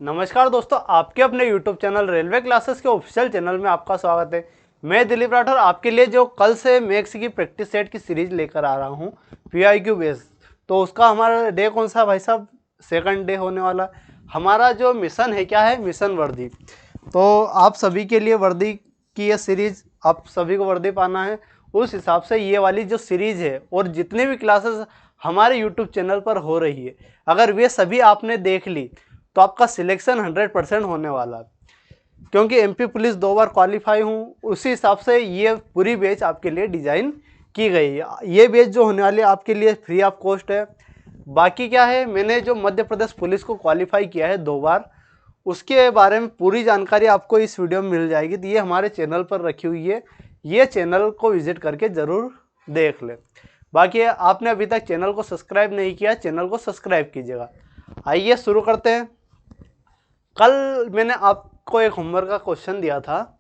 नमस्कार दोस्तों, आपके अपने YouTube चैनल रेलवे क्लासेस के ऑफिशियल चैनल में आपका स्वागत है। मैं दिलीप राठौर आपके लिए जो कल से मैथ्स की प्रैक्टिस सेट की सीरीज लेकर आ रहा हूं PIQ बेस। तो उसका हमारा डे कौन सा भाई साहब? सेकंड डे होने वाला। हमारा जो मिशन है क्या है? मिशन वर्दी। तो आप सभी के लिए वर्दी की ये सीरीज, आप सभी को वर्दी पाना है। उस हिसाब से ये वाली जो सीरीज है और जितने भी क्लासेस हमारे YouTube चैनल पर हो रही है, अगर वे सभी आपने देख ली तो आपका सिलेक्शन 100% होने वाला है। क्योंकि MP पुलिस 2 बार क्वालिफाई हूँ, उसी हिसाब से ये पूरी बैच आपके लिए डिज़ाइन की गई है। ये बैच जो होने वाली है आपके लिए फ्री ऑफ कॉस्ट है। बाकी क्या है, मैंने जो मध्य प्रदेश पुलिस को क्वालिफाई किया है 2 बार, उसके बारे में पूरी जानकारी आपको इस वीडियो में मिल जाएगी। तो ये हमारे चैनल पर रखी हुई है, ये चैनल को विजिट करके ज़रूर देख लें। बाकी आपने अभी तक चैनल को सब्सक्राइब नहीं किया, चैनल को सब्सक्राइब कीजिएगा। आइए शुरू करते हैं। कल मैंने आपको एक होमवर्क का क्वेश्चन दिया था,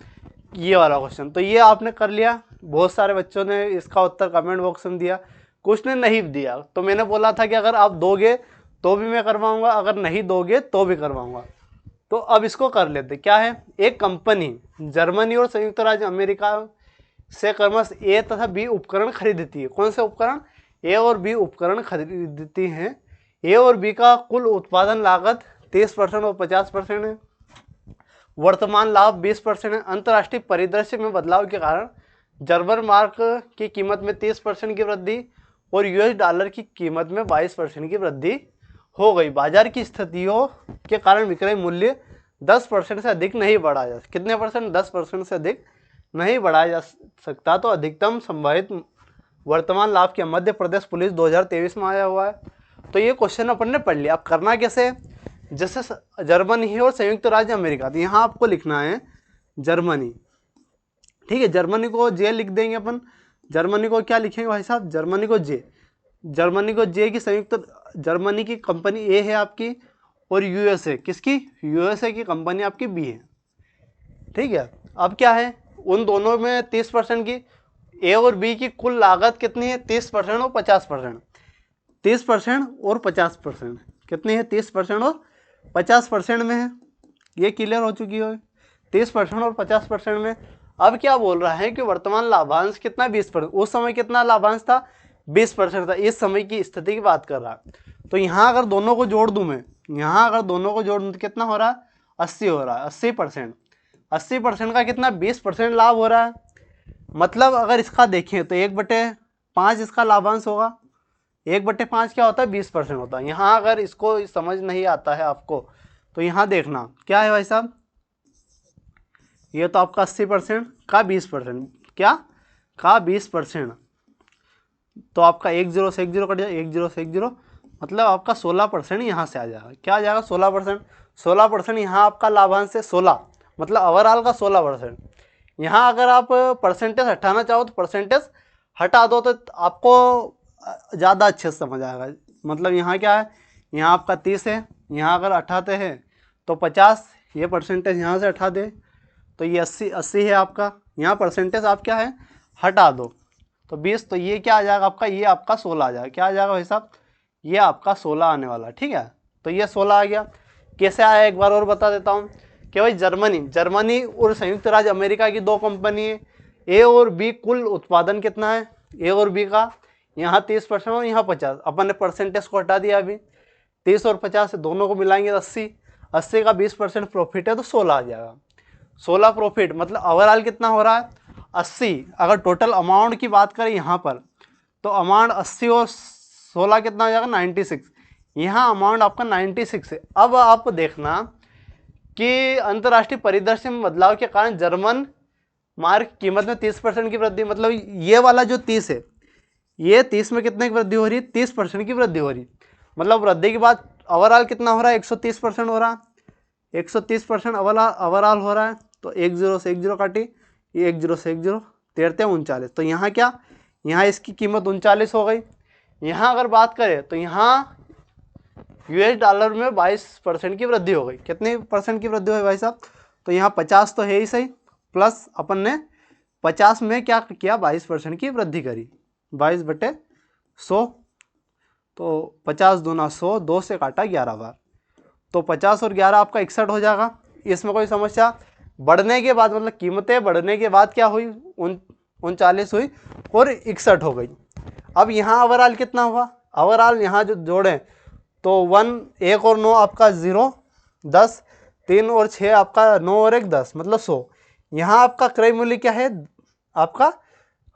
ये वाला क्वेश्चन, तो ये आपने कर लिया। बहुत सारे बच्चों ने इसका उत्तर कमेंट बॉक्स में दिया, कुछ ने नहीं दिया। तो मैंने बोला था कि अगर आप दोगे तो भी मैं करवाऊंगा, अगर नहीं दोगे तो भी करवाऊंगा। तो अब इसको कर लेते। क्या है, एक कंपनी जर्मनी और संयुक्त राज्य अमेरिका से क्रमश A तथा B उपकरण खरीदती है। कौन से उपकरण? A और B उपकरण खरीदती हैं। A और B का कुल उत्पादन लागत 30% और 50% है। वर्तमान लाभ 20% है। अंतर्राष्ट्रीय परिदृश्य में बदलाव के कारण जर्मन मार्क की कीमत में 30% की वृद्धि और US डॉलर की कीमत में 22% की वृद्धि हो गई। बाजार की स्थितियों के कारण विक्रय मूल्य 10% से अधिक नहीं बढ़ाया जा सकता। कितने परसेंट? 10% से अधिक नहीं बढ़ाया जा सकता। तो अधिकतम संभावित वर्तमान लाभ क्या? मध्य प्रदेश पुलिस 2023 में आया हुआ है। तो ये क्वेश्चन अपन ने पढ़ लिया। अब करना कैसे? जैसे जर्मनी है और संयुक्त राज्य अमेरिका, तो यहाँ आपको लिखना है जर्मनी। ठीक है, जर्मनी को जे लिख देंगे अपन। जर्मनी को क्या लिखेंगे भाई साहब? जर्मनी को जे। जर्मनी को जे की संयुक्त, जर्मनी की कंपनी ए है आपकी, और USA किसकी? USA की कंपनी आपकी बी है। ठीक है, अब क्या है, उन दोनों में 30% की, ए और बी की कुल लागत कितनी है? 30% और 50%। 30% और 50% कितनी है? 30% और 50% में है। ये क्लियर हो चुकी हो? 30% और 50% में। अब क्या बोल रहा है कि वर्तमान लाभांश कितना? 20%। उस समय कितना लाभांश था? 20% था। इस समय की स्थिति की बात कर रहा है। तो यहाँ अगर दोनों को जोड़ दूं मैं, यहाँ अगर दोनों को जोड़ दूं तो कितना हो रहा है? 80 हो रहा है। 80%। 80% का कितना? 20% लाभ हो रहा है। मतलब अगर इसका देखें तो 1/5 इसका लाभांश होगा। 1/5 क्या होता है? 20% होता है। यहाँ अगर इसको समझ नहीं आता है आपको, तो यहाँ देखना क्या है भाई साहब, ये तो आपका 80% का 20%, क्या का 20%, तो आपका 1 0 से 1 0 कट जाएगा, 1 0 से 1 0, मतलब आपका 16% यहाँ से आ जाएगा। क्या आ जाएगा? 16%। 16% यहाँ आपका लाभांश है 16, मतलब ओवरऑल का 16%। यहाँ अगर आप परसेंटेज हटाना चाहो तो परसेंटेज हटा दो, तो आपको ज़्यादा अच्छे से समझ आएगा। मतलब यहाँ क्या है, यहाँ आपका 30 है, यहाँ अगर हटाते हैं तो 50, ये परसेंटेज यहाँ से हटा दे तो ये 80 है आपका। यहाँ परसेंटेज आप क्या है, हटा दो तो 20, तो ये क्या आ जाएगा आपका? ये आपका 16 आ जाएगा। क्या आ जाएगा भाई साहब? ये आपका 16 आने वाला। ठीक है, तो ये 16 आ गया। कैसे आया एक बार और बता देता हूँ कि भाई जर्मनी और संयुक्त राज्य अमेरिका की 2 कंपनी है। A और B कुल उत्पादन कितना है A और B का? यहाँ 30% और यहाँ 50। अपन ने परसेंटेज को हटा दिया अभी। 30 और 50 से दोनों को मिलाएंगे 80। 80 का 20% प्रॉफिट है तो 16 आ जाएगा। 16 प्रॉफिट, मतलब ओवरऑल कितना हो रहा है? 80। अगर टोटल अमाउंट की बात करें यहाँ पर, तो अमाउंट 80 और 16 कितना हो जाएगा? 96। यहाँ अमाउंट आपका 96 है। अब आप देखना कि अंतर्राष्ट्रीय परिदृश्य में बदलाव के कारण जर्मन मार्क कीमत में 30% की वृद्धि, मतलब ये वाला जो 30 है, ये 30 में कितने की वृद्धि हो रही है? 30% की वृद्धि हो रही। मतलब वृद्धि के बाद ओवरऑल कितना हो रहा है? 130% हो रहा है। 130% ओवरऑल हो रहा है। तो 1 0 से 1 0 काटी, ये 1 0 से 1 0, 13 39। तो यहाँ क्या, यहाँ इसकी कीमत 39 हो गई। यहाँ अगर बात करें तो यहाँ US डॉलर में 22% की वृद्धि हो गई। कितने परसेंट की वृद्धि हुई भाई साहब? तो यहाँ 50 तो है ही सही, प्लस अपन ने 50 में क्या किया? 22% की वृद्धि करी। 22/100, तो 50 दूना 100, 2 से काटा 11 बार, तो 50 और 11 आपका 61 हो जाएगा। इसमें कोई समस्या? बढ़ने के बाद मतलब कीमतें बढ़ने के बाद क्या हुई, 39 हुई और 61 हो गई। अब यहाँ ओवरऑल कितना हुआ? ओवरऑल यहाँ जो जोड़ें तो 1 1 और 9 आपका 0 10, 3 और 6 आपका 9 और 1 10 मतलब 100। यहाँ आपका क्रय मूल्य क्या है? आपका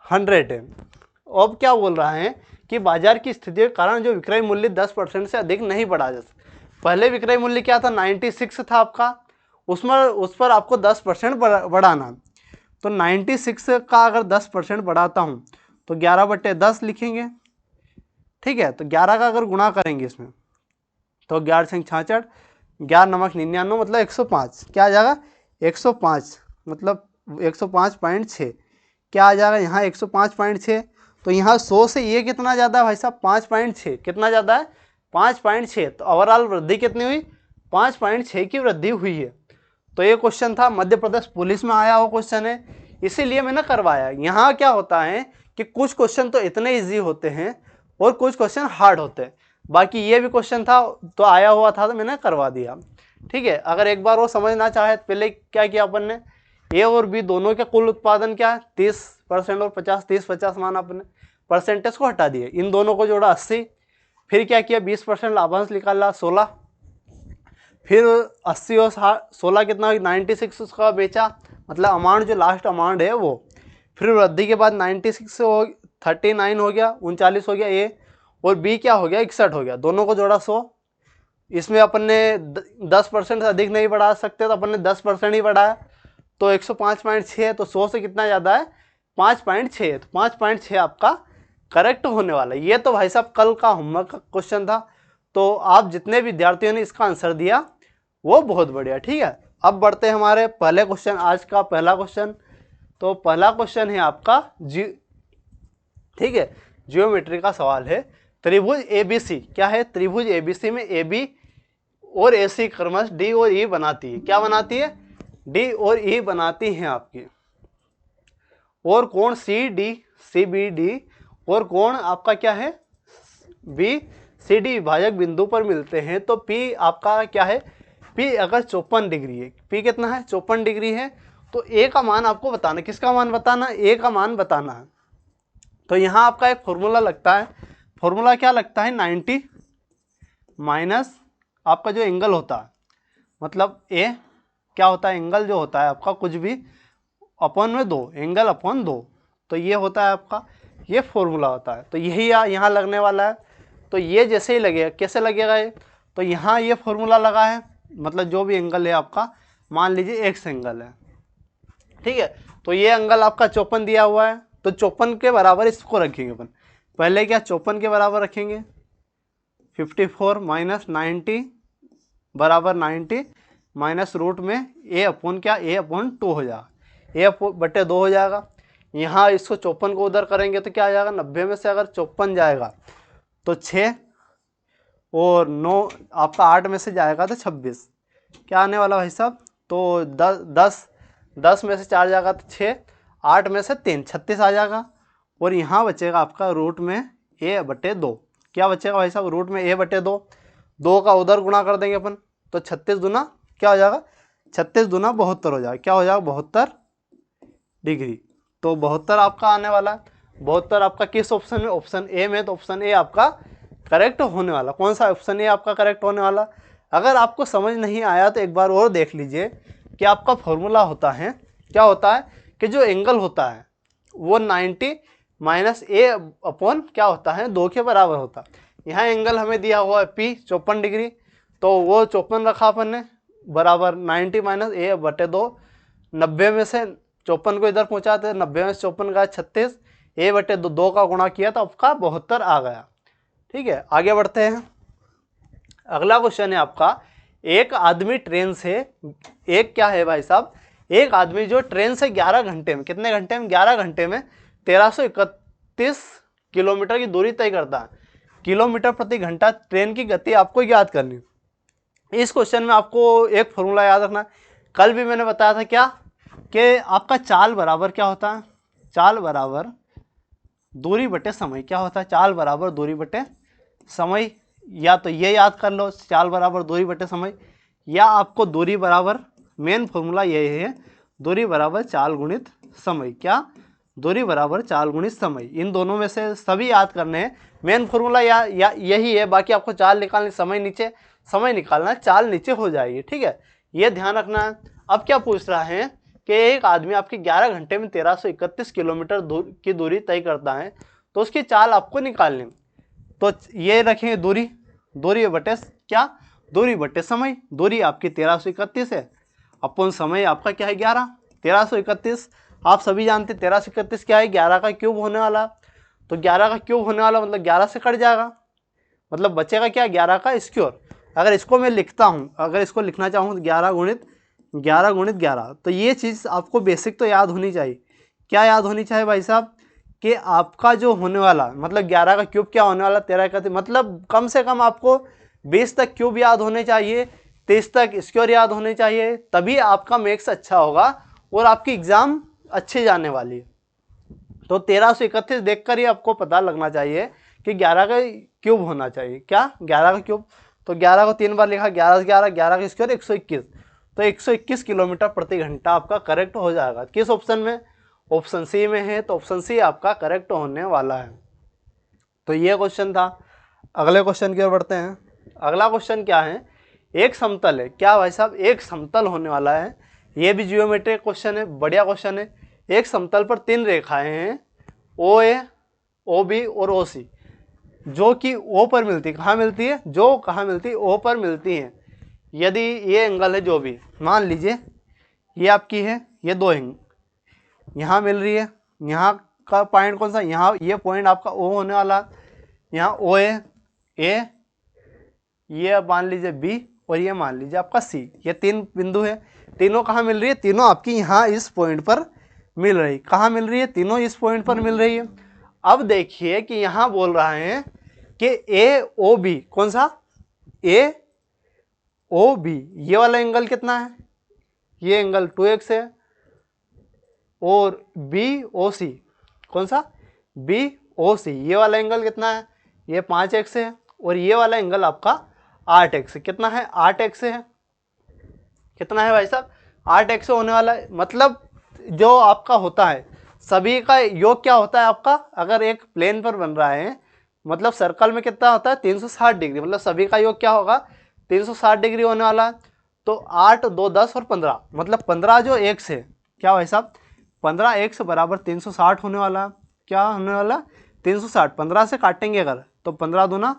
100 है। अब क्या बोल रहा है कि बाजार की स्थिति के कारण जो विक्रय मूल्य 10% से अधिक नहीं बढ़ा जा सकता। पहले विक्रय मूल्य क्या था? 96 था आपका, उस पर आपको 10% बढ़ाना। तो 96 का अगर 10% बढ़ाता हूँ तो 11/10 लिखेंगे, ठीक है। तो 11 का अगर गुणा करेंगे इसमें तो 11 से 66, 11 नमक 99 मतलब 105। क्या आ जाएगा? 105 मतलब 105.6। क्या आ जाएगा यहाँ? 105.6। तो यहाँ 100 से ये कितना ज़्यादा है भाई साहब? 5.6। कितना ज़्यादा है? 5.6। तो ओवरऑल वृद्धि कितनी हुई? 5.6 की वृद्धि हुई है। तो ये क्वेश्चन था, मध्य प्रदेश पुलिस में आया हुआ क्वेश्चन है, इसीलिए मैंने करवाया। यहाँ क्या होता है कि कुछ क्वेश्चन तो इतने ईजी होते हैं और कुछ क्वेश्चन हार्ड होते हैं। बाकी ये भी क्वेश्चन था तो आया हुआ था तो मैंने करवा दिया, ठीक है। अगर एक बार वो समझना चाहे तो पहले क्या किया अपन ने, ए और बी दोनों के कुल उत्पादन क्या है? 30% और 50, 30-50 माना अपने, परसेंटेज को हटा दिए, इन दोनों को जोड़ा 80। फिर क्या किया? 20% लाभांश निकाला 16। फिर 80 और 16 कितना हुई? 96 उसका बेचा, मतलब अमाउंट जो लास्ट अमाउंट है वो। फिर वृद्धि के बाद 96 हो 39 हो गया, 39 हो गया ए, और बी क्या हो गया? 61 हो गया। दोनों को जोड़ा 100। इसमें अपन ने 10% से अधिक नहीं बढ़ा सकते तो अपन ने 10% ही बढ़ाया, तो 105.6 है। तो 100 से कितना ज़्यादा है? 5.6। तो 5.6 आपका करेक्ट होने वाला है। ये तो भाई साहब कल का होमवर्क का क्वेश्चन था, तो आप जितने विद्यार्थियों ने इसका आंसर दिया वो बहुत बढ़िया, ठीक है। अब बढ़ते हैं हमारे पहले क्वेश्चन, आज का पहला क्वेश्चन। तो पहला क्वेश्चन है आपका ठीक है, जियोमेट्री का सवाल है। त्रिभुज एबीसी क्या है? त्रिभुज एबीसी में एबी और एसी क्रमश डी और ई बनाती है। क्या बनाती है? डी और ई बनाती हैं आपकी। और कोण C D C B D और कोण आपका क्या है? बी सी डी विभाजक बिंदु पर मिलते हैं तो पी आपका क्या है? पी अगर 54 डिग्री है, पी कितना है? 54 डिग्री है। तो ए का मान आपको बताना, किसका मान बताना? ए का मान बताना है। तो यहाँ आपका एक फॉर्मूला लगता है, फॉर्मूला क्या लगता है? 90 माइनस आपका जो एंगल होता है, मतलब ए क्या होता है? एंगल जो होता है आपका कुछ भी अपॉन में 2, एंगल अपॉन 2, तो ये होता है आपका, ये फॉर्मूला होता है। तो यही यहाँ लगने वाला है। तो ये जैसे ही लगेगा, कैसे लगेगा ये? तो यहाँ ये फॉर्मूला लगा है, मतलब जो भी एंगल है आपका, मान लीजिए एक्स एंगल है, ठीक है। तो ये एंगल आपका 54 दिया हुआ है, तो 54 के बराबर इसको रखेंगे अपन। पहले क्या 54 के बराबर रखेंगे? 54 माइनस 90 बराबर 90 माइनस रूट में ए अपॉन क्या? ए अपॉन 2 हो जाएगा, A/2 हो जाएगा। यहाँ इसको 54 को उधर करेंगे तो क्या आ जाएगा? 90 में से अगर 54 जाएगा तो 6 और 9 आपका 8 में से जाएगा तो 26। क्या आने वाला भाई साहब? तो 10 में से 4 जाएगा तो 6, 8 में से 3 36 आ जाएगा। और यहाँ बचेगा आपका रूट में A/2। क्या बचेगा भाई साहब? रूट में A/2, 2 का उधर गुणा कर देंगे अपन, तो 36 दूना क्या हो जाएगा? 36 दूना 72 हो जाएगा। क्या हो जाएगा? 72 डिग्री। तो 72 आपका आने वाला है। 72 आपका किस ऑप्शन में? ऑप्शन ए में। तो ऑप्शन ए आपका करेक्ट होने वाला। कौन सा ऑप्शन ए आपका करेक्ट होने वाला? अगर आपको समझ नहीं आया तो एक बार और देख लीजिए कि आपका फॉर्मूला होता है, क्या होता है कि जो एंगल होता है वो 90 माइनस ए अपॉन क्या होता है? 2 के बराबर होता है। यहाँ एंगल हमें दिया हुआ है पी 54 डिग्री, तो वो 54 रखा अपन ने, बराबर 90 माइनस A/2। 90 में से 54 को इधर पहुँचाते, 90 में से 54 का 36, A/2 2 का गुणा किया तो आपका 72 आ गया, ठीक है। आगे बढ़ते हैं। अगला क्वेश्चन है आपका, एक आदमी ट्रेन से, एक क्या है भाई साहब? एक आदमी जो ट्रेन से 11 घंटे में, कितने घंटे में? 11 घंटे में 1331 किलोमीटर की दूरी तय करता है। किलोमीटर प्रति घंटा ट्रेन की गति आपको याद करनी है। इस क्वेश्चन में आपको एक फॉर्मूला याद रखना है। कल भी मैंने बताया था क्या कि आपका चाल बराबर क्या होता है? चाल बराबर दूरी बटे समय। क्या होता है? चाल बराबर दूरी बटे समय। या तो ये याद कर लो चाल बराबर दूरी बटे समय, या आपको दूरी बराबर, मेन फॉर्मूला यही है, दूरी बराबर चाल गुणित समय। क्या? दूरी बराबर चाल गुणित समय। इन दोनों में से सभी याद करने हैं। मेन फॉर्मूला या यही है, बाकी आपको चाल निकालनी, समय नीचे, समय निकालना, चाल नीचे हो जाएगी। ठीक है, ये ध्यान रखना है। अब क्या पूछ रहा है कि एक आदमी आपकी 11 घंटे में 1331 किलोमीटर की दूरी तय करता है, तो उसकी चाल आपको निकालनी। तो ये रखेंगे दूरी, दूरी बटे क्या? दूरी बटे समय। दूरी आपकी 1331 है, अपन समय आपका क्या है 11। 1331 आप सभी जानते, 1331 क्या है? 11 का क्यूब होने वाला। तो 11 का क्यूब होने वाला मतलब 11 से कट जाएगा, मतलब बचेगा क्या? 11 का स्क्वायर। अगर इसको मैं लिखता हूँ, अगर इसको लिखना चाहूँ तो 11 गुणित 11। तो ये चीज़ आपको बेसिक तो याद होनी चाहिए। क्या याद होनी चाहिए भाई साहब? कि आपका जो होने वाला, मतलब 11 का क्यूब क्या होने वाला? 13 का, मतलब कम से कम आपको 20 तक क्यूब याद होने चाहिए, 30 तक स्क्वायर याद होने चाहिए, तभी आपका मैथ्स अच्छा होगा और आपकी एग्जाम अच्छी जाने वाली है। तो 1331 देखकर ही आपको पता लगना चाहिए कि 11 का क्यूब होना चाहिए। क्या? 11 का क्यूब। तो 11 को 3 बार लिखा, 11 11 11 का स्क्वायर 121। तो 121 किलोमीटर प्रति घंटा आपका करेक्ट हो जाएगा। किस ऑप्शन में? ऑप्शन सी में है, तो ऑप्शन सी आपका करेक्ट होने वाला है। तो ये क्वेश्चन था। अगले क्वेश्चन की ओर बढ़ते हैं। अगला क्वेश्चन क्या है? एक समतल है। क्या भाई साहब? एक समतल होने वाला है। ये भी जियोमेट्रिक क्वेश्चन है, बढ़िया क्वेश्चन है। एक समतल पर 3 रेखाएं हैं, ओ ए, ओ बी और ओ सी, जो कि ओ पर मिलती है। कहाँ मिलती है? जो कहाँ मिलती है? ओ पर मिलती है। यदि ये एंगल है, जो भी मान लीजिए ये आपकी है, ये दो एंगल यहाँ मिल रही है, यहाँ का पॉइंट कौन सा? यहाँ, ये पॉइंट आपका ओ होने वाला, यहाँ ओ ए, ये मान लीजिए बी, और ये मान लीजिए आपका सी। ये 3 बिंदु है। तीनों कहाँ मिल रही है? तीनों आपकी यहाँ इस पॉइंट पर मिल रही। कहाँ मिल रही है? तीनों इस पॉइंट पर मिल रही है। अब देखिए कि यहाँ बोल रहा है कि ए ओ बी, कौन सा? ए ओ बी, ये वाला एंगल कितना है? ये एंगल 2x है। और बी ओ सी, कौन सा? बी ओ सी, ये वाला एंगल कितना है? ये 5x है। और ये वाला एंगल आपका 8x है। कितना है? 8x है। कितना है भाई साहब? 8x होने वाला है। मतलब जो आपका होता है, सभी का योग क्या होता है आपका? अगर एक प्लेन पर बन रहा है, मतलब सर्कल में कितना होता है? 360 डिग्री, मतलब सभी का योग क्या होगा? 360 डिग्री होने वाला है। तो 8 2 10 और 15, मतलब 15 जो x है, क्या भाई साहब? 15x बराबर 360 होने वाला। क्या होने वाला? 360। 15 से काटेंगे अगर, तो 15 दूना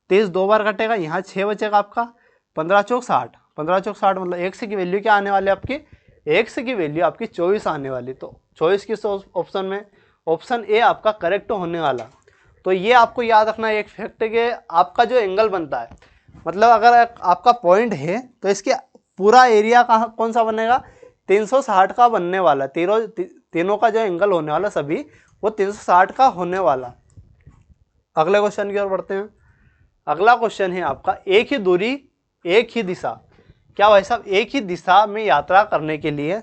30, 2 बार कटेगा, यहाँ 6 बचेगा आपका। 15 चौक 60, 15 चौक 60, मतलब x की वैल्यू क्या आने वाली आपकी? x की वैल्यू आपकी 24 आने वाली। तो 24 किस ऑप्शन में? ऑप्शन ए आपका करेक्ट होने वाला। तो ये आपको याद रखना एक फैक्ट है कि आपका जो एंगल बनता है, मतलब अगर आपका पॉइंट है तो इसके पूरा एरिया का कौन सा बनेगा? 360 का बनने वाला। तीनों का जो एंगल होने वाला सभी, वो 360 का होने वाला। अगले क्वेश्चन की ओर बढ़ते हैं। अगला क्वेश्चन है आपका, एक ही दूरी एक ही दिशा। क्या भाई साहब? एक ही दिशा में यात्रा करने के लिए,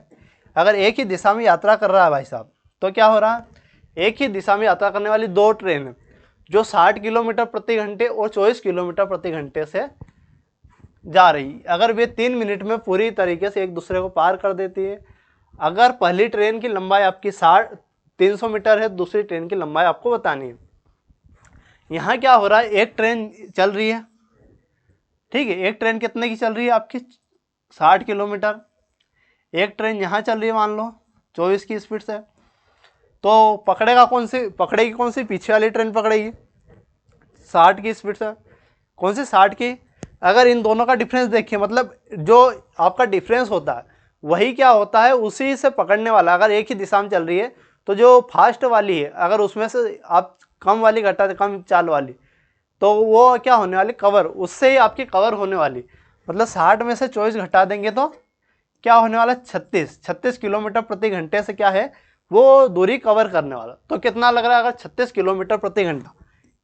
अगर एक ही दिशा में यात्रा कर रहा है भाई साहब, तो क्या हो रहा है? एक ही दिशा में यात्रा करने वाली 2 ट्रेन जो 60 किलोमीटर प्रति घंटे और 24 किलोमीटर प्रति घंटे से जा रही, अगर वे 3 मिनट में पूरी तरीके से एक दूसरे को पार कर देती है। अगर पहली ट्रेन की लंबाई आपकी 300 मीटर है, दूसरी ट्रेन की लंबाई आपको बतानी है। यहाँ क्या हो रहा है? एक ट्रेन चल रही है, ठीक है। एक ट्रेन कितने की चल रही है आपकी? 60 किलोमीटर। एक ट्रेन यहाँ चल रही है मान लो 24 की स्पीड से, तो पकड़ेगा कौन सी? पकड़ेगी कौन सी? पीछे वाली ट्रेन पकड़ेगी 60 की स्पीड से। कौन सी? 60 की। अगर इन दोनों का डिफरेंस देखिए, मतलब जो आपका डिफरेंस होता है वही क्या होता है? उसी से पकड़ने वाला। अगर एक ही दिशा में चल रही है तो जो फास्ट वाली है, अगर उसमें से आप कम वाली घटा दे, कम चाल वाली, तो वो क्या होने वाली? कवर, उससे ही आपकी कवर होने वाली। मतलब 60 में से 24 घटा देंगे तो क्या होने वाला? 36 किलोमीटर प्रति घंटे से क्या है? वो दूरी कवर करने वाला। तो कितना लग रहा है? अगर 36 किलोमीटर प्रति घंटा,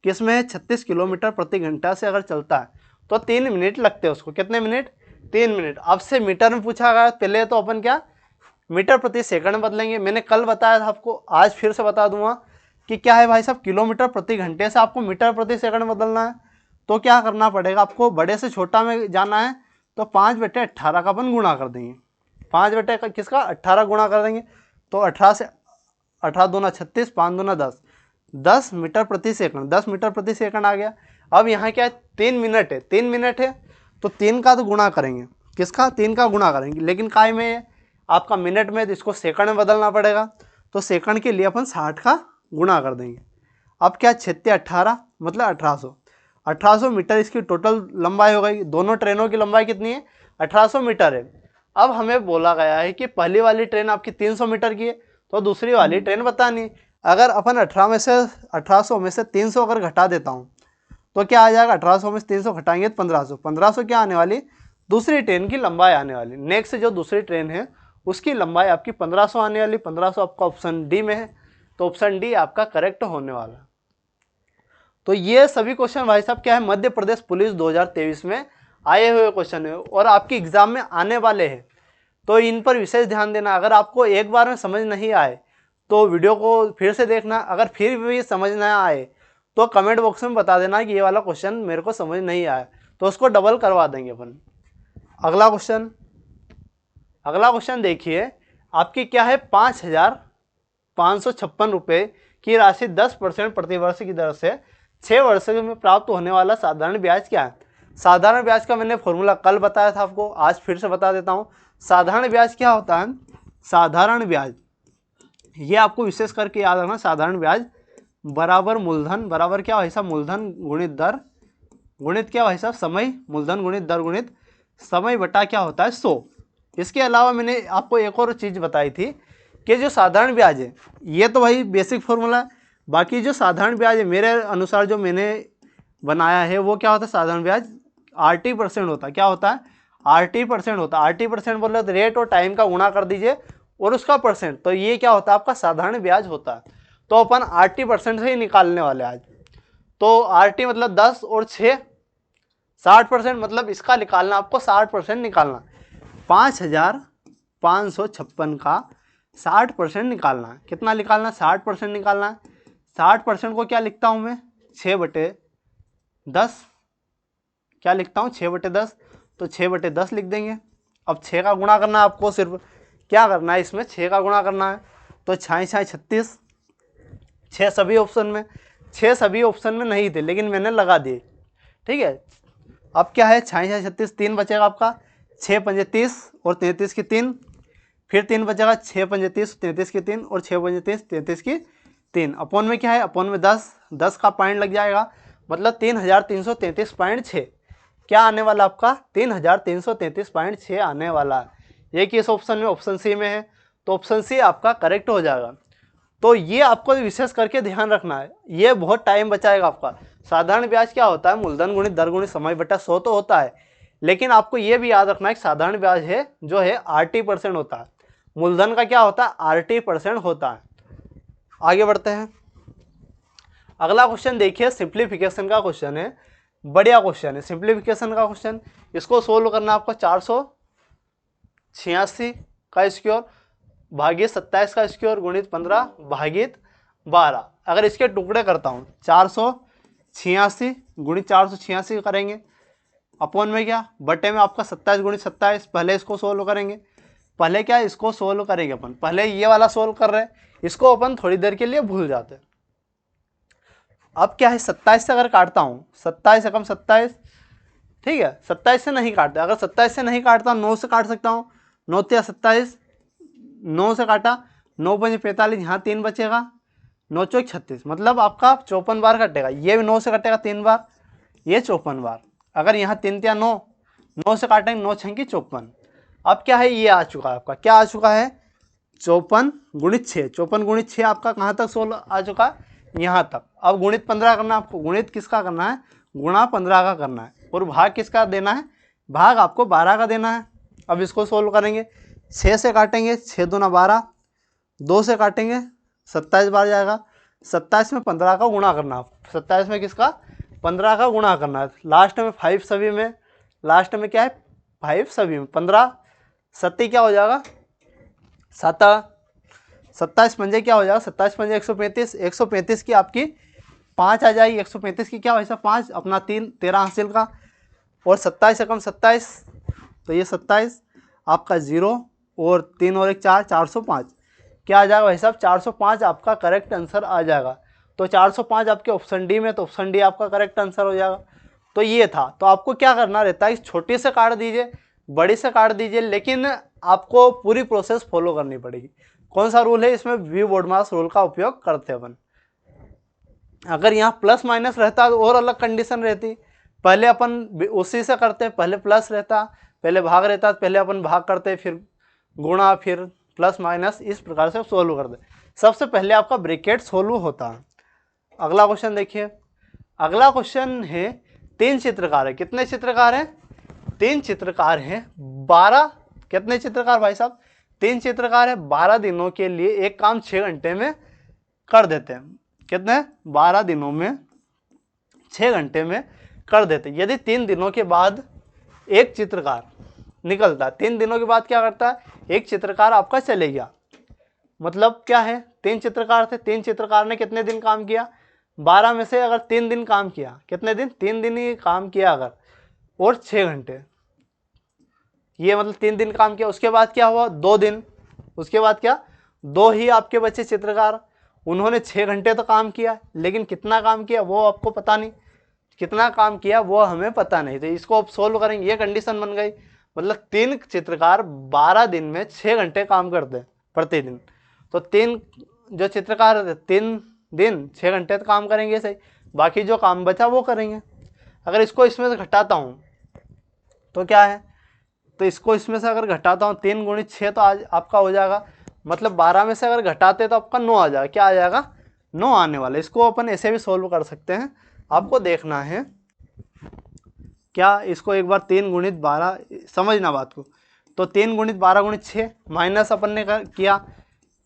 किसमें है? 36 किलोमीटर प्रति घंटा से अगर चलता है तो 3 मिनट लगते हैं उसको। कितने मिनट? 3 मिनट। आपसे मीटर में पूछा गया, पहले तो अपन क्या मीटर प्रति सेकंड बदलेंगे। मैंने कल बताया था आपको, आज फिर से बता दूंगा कि क्या है भाई साहब, किलोमीटर प्रति घंटे से आपको मीटर प्रति सेकंड बदलना है। तो क्या करना पड़ेगा आपको, बड़े से छोटा में जाना है तो 5/18 का अपन गुणा कर देंगे। 5 किसका 18 गुणा कर देंगे तो 18 से 18 दूना 36, 5 दूना 10, 10 मीटर प्रति सेकंड, 10 मीटर प्रति सेकंड आ गया। अब यहाँ क्या है 3 मिनट है, 3 मिनट है तो 3 का तो गुणा करेंगे, किसका 3 का गुणा करेंगे, लेकिन काय में आपका मिनट में, तो इसको सेकंड में बदलना पड़ेगा। तो सेकंड के लिए अपन 60 का गुणा कर देंगे। अब क्या 6×18 मतलब 1800, 1800 मीटर इसकी टोटल लंबाई हो गई। दोनों ट्रेनों की लंबाई कितनी है 1800 मीटर है। अब हमें बोला गया है कि पहली वाली ट्रेन आपकी 300 मीटर की है तो दूसरी वाली ट्रेन बतानी। अगर अपन 1800 में से 300 अगर घटा देता हूँ तो क्या आ जाएगा, 1800 में से 300 घटाएंगे तो 1500, 1500 क्या आने वाली, दूसरी ट्रेन की लंबाई आने वाली। नेक्स्ट जो दूसरी ट्रेन है उसकी लंबाई आपकी 1500 आने वाली। 1500 आपका ऑप्शन डी में है, तो ऑप्शन डी आपका करेक्ट होने वाला है। तो ये सभी क्वेश्चन भाई साहब क्या है, मध्य प्रदेश पुलिस 2023 में आए हुए क्वेश्चन है और आपके एग्जाम में आने वाले हैं, तो इन पर विशेष ध्यान देना। अगर आपको एक बार में समझ नहीं आए तो वीडियो को फिर से देखना, अगर फिर भी समझ ना आए तो कमेंट बॉक्स में बता देना कि ये वाला क्वेश्चन मेरे को समझ नहीं आया, तो उसको डबल करवा देंगे अपन। अगला क्वेश्चन देखिए, आपकी क्या है 5,556 रुपये की राशि 10% प्रतिवर्ष की दर से 6 वर्ष में प्राप्त होने वाला साधारण ब्याज क्या है। साधारण ब्याज का मैंने फॉर्मूला कल बताया था आपको, आज फिर से बता देता हूँ। साधारण ब्याज क्या होता है, साधारण ब्याज ये आपको विशेष करके याद रखना, साधारण ब्याज बराबर मूलधन बराबर क्या भाई साहब, मूलधन गुणित दर गुणित क्या भाई साहब, समय, मूलधन गुणित दर गुणित समय बटा क्या होता है 100। इसके अलावा मैंने आपको एक और चीज़ बताई थी कि जो साधारण ब्याज है ये तो भाई बेसिक फॉर्मूला है, बाकी जो साधारण ब्याज है मेरे अनुसार जो मैंने बनाया है वो क्या होता है, साधारण ब्याज RT% होता है। क्या होता है, RT% होता है। RT% बोल रहे तो रेट और टाइम का गुणा कर दीजिए और उसका परसेंट, तो ये क्या होता है आपका साधारण ब्याज होता है। तो अपन RT% से ही निकालने वाले आज। तो RT मतलब 10 और 6 60%, मतलब इसका निकालना आपको 60% निकालना। 5,556 का 60% निकालना है। कितना निकालना, 60% निकालना है। 60% को क्या लिखता हूँ मैं 6/10, क्या लिखता हूँ 6/10, तो 6/10 लिख देंगे। अब 6 का गुणा करना है आपको, सिर्फ क्या करना है इसमें 6 का गुणा करना है। तो 6×6 = 36, 6 सभी ऑप्शन में, 6 सभी ऑप्शन में नहीं थे लेकिन मैंने लगा दिए, ठीक है। अब क्या है 6×6 = 36, 3 बचेगा आपका, 6×5 = 30 और 33 की 3, फिर 3 बचेगा, 6×5 = 30, 33 की 3 और 6×5 = 30, 33 की 3। अपॉन में क्या है, अपॉन में 10, 10 का पॉइंट लग जाएगा, मतलब 3,333.6 क्या आने वाला आपका 3,333.6 आने वाला है। ये किस ऑप्शन में, ऑप्शन सी में है, तो ऑप्शन सी आपका करेक्ट हो जाएगा। तो ये आपको विशेष करके ध्यान रखना है, ये बहुत टाइम बचाएगा आपका। साधारण ब्याज क्या होता है, मूलधन गुणित दर गुणित समय बटा 100 तो होता है, लेकिन आपको ये भी याद रखना है कि साधारण ब्याज है जो है RT% होता है, मूलधन का क्या होता है RT% होता है। आगे बढ़ते हैं, अगला क्वेश्चन देखिए, सिंप्लीफिकेशन का क्वेश्चन है, बढ़िया क्वेश्चन है सिंप्लीफिकेशन का क्वेश्चन। इसको सोल्व करना आपको 486 का स्क्वायर भागित 27 का स्क्वायर गुणित 15 भागित 12। अगर इसके टुकड़े करता हूँ 486 गुणित 486 करेंगे, अपॉन में क्या बटे में आपका 27 गुणित 27। पहले इसको सोल्व करेंगे, पहले क्या इसको सोल्व करेंगे अपन, पहले ये वाला सोल्व कर रहे हैं, इसको अपन थोड़ी देर के लिए भूल जाते हैं। अब क्या है 27 से अगर काटता हूँ, 27 एकम 27, ठीक है 27 से नहीं काटते, अगर 27 से नहीं काटता 9 से काट सकता हूँ, 9 × 27, 9 से काटा, 9×5 = 45, यहाँ 3 बचेगा, 9 × 36, मतलब आपका 54 बार कटेगा। ये भी 9 से कटेगा 3 बार, ये 54 बार। अगर यहाँ 3 × 9, 9 से काटेंगे, 9 × 6 = 54। अब क्या है ये आ चुका है आपका, क्या आ चुका है 54 गुणित 6, 54 गुणित 6 आपका कहाँ तक सोल्व आ चुका है, यहाँ तक। अब गुणित 15 करना आपको, गुणित किसका करना है, गुणा 15 का करना है, और भाग किसका देना है, भाग आपको 12 का देना है। अब इसको सोल्व करेंगे, 6 से काटेंगे, 6 दूना 12, 2 से काटेंगे 27 बार जाएगा, 27 में 15 का गुणा करना है, 27 में किसका 15 का गुणा करना है। लास्ट में 5 सभी में, लास्ट में क्या है 5 सभी में, 15 सत्ती क्या हो जाएगा 7, 27 पंजे क्या हो जाएगा, 27 पंजे 135, 135 की आपकी 5 आ जाएगी, 135 की क्या वैसा 5 अपना 13 हासिल का, और 27 से कम 27, तो ये 27 आपका 0, और 3 और 1 4, 405 क्या आ जाएगा भाई साहब 405 आपका करेक्ट आंसर आ जाएगा। तो 405 आपके ऑप्शन डी में, तो ऑप्शन डी आपका करेक्ट आंसर हो जाएगा। तो ये था। तो आपको क्या करना रहता है, छोटी से काट दीजिए, बड़ी से काट दीजिए, लेकिन आपको पूरी प्रोसेस फॉलो करनी पड़ेगी। कौन सा रूल है इसमें, वी बोडमास रूल का उपयोग करते हैं अपन। अगर यहाँ प्लस माइनस रहता तो और अलग कंडीशन रहती, पहले अपन उसी से करते, पहले प्लस रहता, पहले भाग रहता, पहले अपन भाग करते, फिर गुणा, फिर प्लस माइनस, इस प्रकार से सोल्व कर दे। सबसे पहले आपका ब्रैकेट सोल्व होता है। अगला क्वेश्चन देखिए, अगला क्वेश्चन है 3 चित्रकार है। कितने चित्रकार हैं, 3 चित्रकार हैं, 12 कितने चित्रकार भाई साहब 3 चित्रकार है, 12 दिनों के लिए एक काम 6 घंटे में कर देते हैं। कितने 12 दिनों में 6 घंटे में कर देते। यदि 3 दिनों के बाद एक चित्रकार निकलता है, 3 दिनों के बाद क्या करता है, एक चित्रकार आपका चले गया, मतलब क्या है 3 चित्रकार थे, 3 चित्रकार ने कितने दिन काम किया, 12 में से अगर 3 दिन काम किया, कितने दिन 3 दिन ही काम किया अगर, और 6 घंटे, ये मतलब 3 दिन काम किया। उसके बाद क्या हुआ 2 दिन, उसके बाद क्या 2 ही आपके बचे चित्रकार, उन्होंने 6 घंटे तो काम किया, लेकिन कितना काम किया वो आपको पता नहीं, कितना काम किया वो हमें पता नहीं। तो इसको आप सोल्व करेंगे, ये कंडीशन बन गई, मतलब 3 चित्रकार 12 दिन में 6 घंटे काम करते हैं प्रतिदिन। तो 3 जो चित्रकार 3 दिन 6 घंटे तो काम करेंगे सही, बाकी जो काम बचा वो करेंगे। अगर इसको इसमें से घटाता हूँ तो क्या है, तो इसको इसमें से अगर घटाता हूँ 3 गुणित 6 तो आज आपका हो जाएगा, मतलब 12 में से अगर घटाते तो आपका 9 आ जाएगा। क्या आ जाएगा 9 आने वाला। इसको अपन ऐसे भी सोल्व कर सकते हैं, आपको देखना है क्या, इसको एक बार 3 गुणित 12 समझना बात को, तो 3 गुणित 12 गुणित 6 माइनस अपन ने किया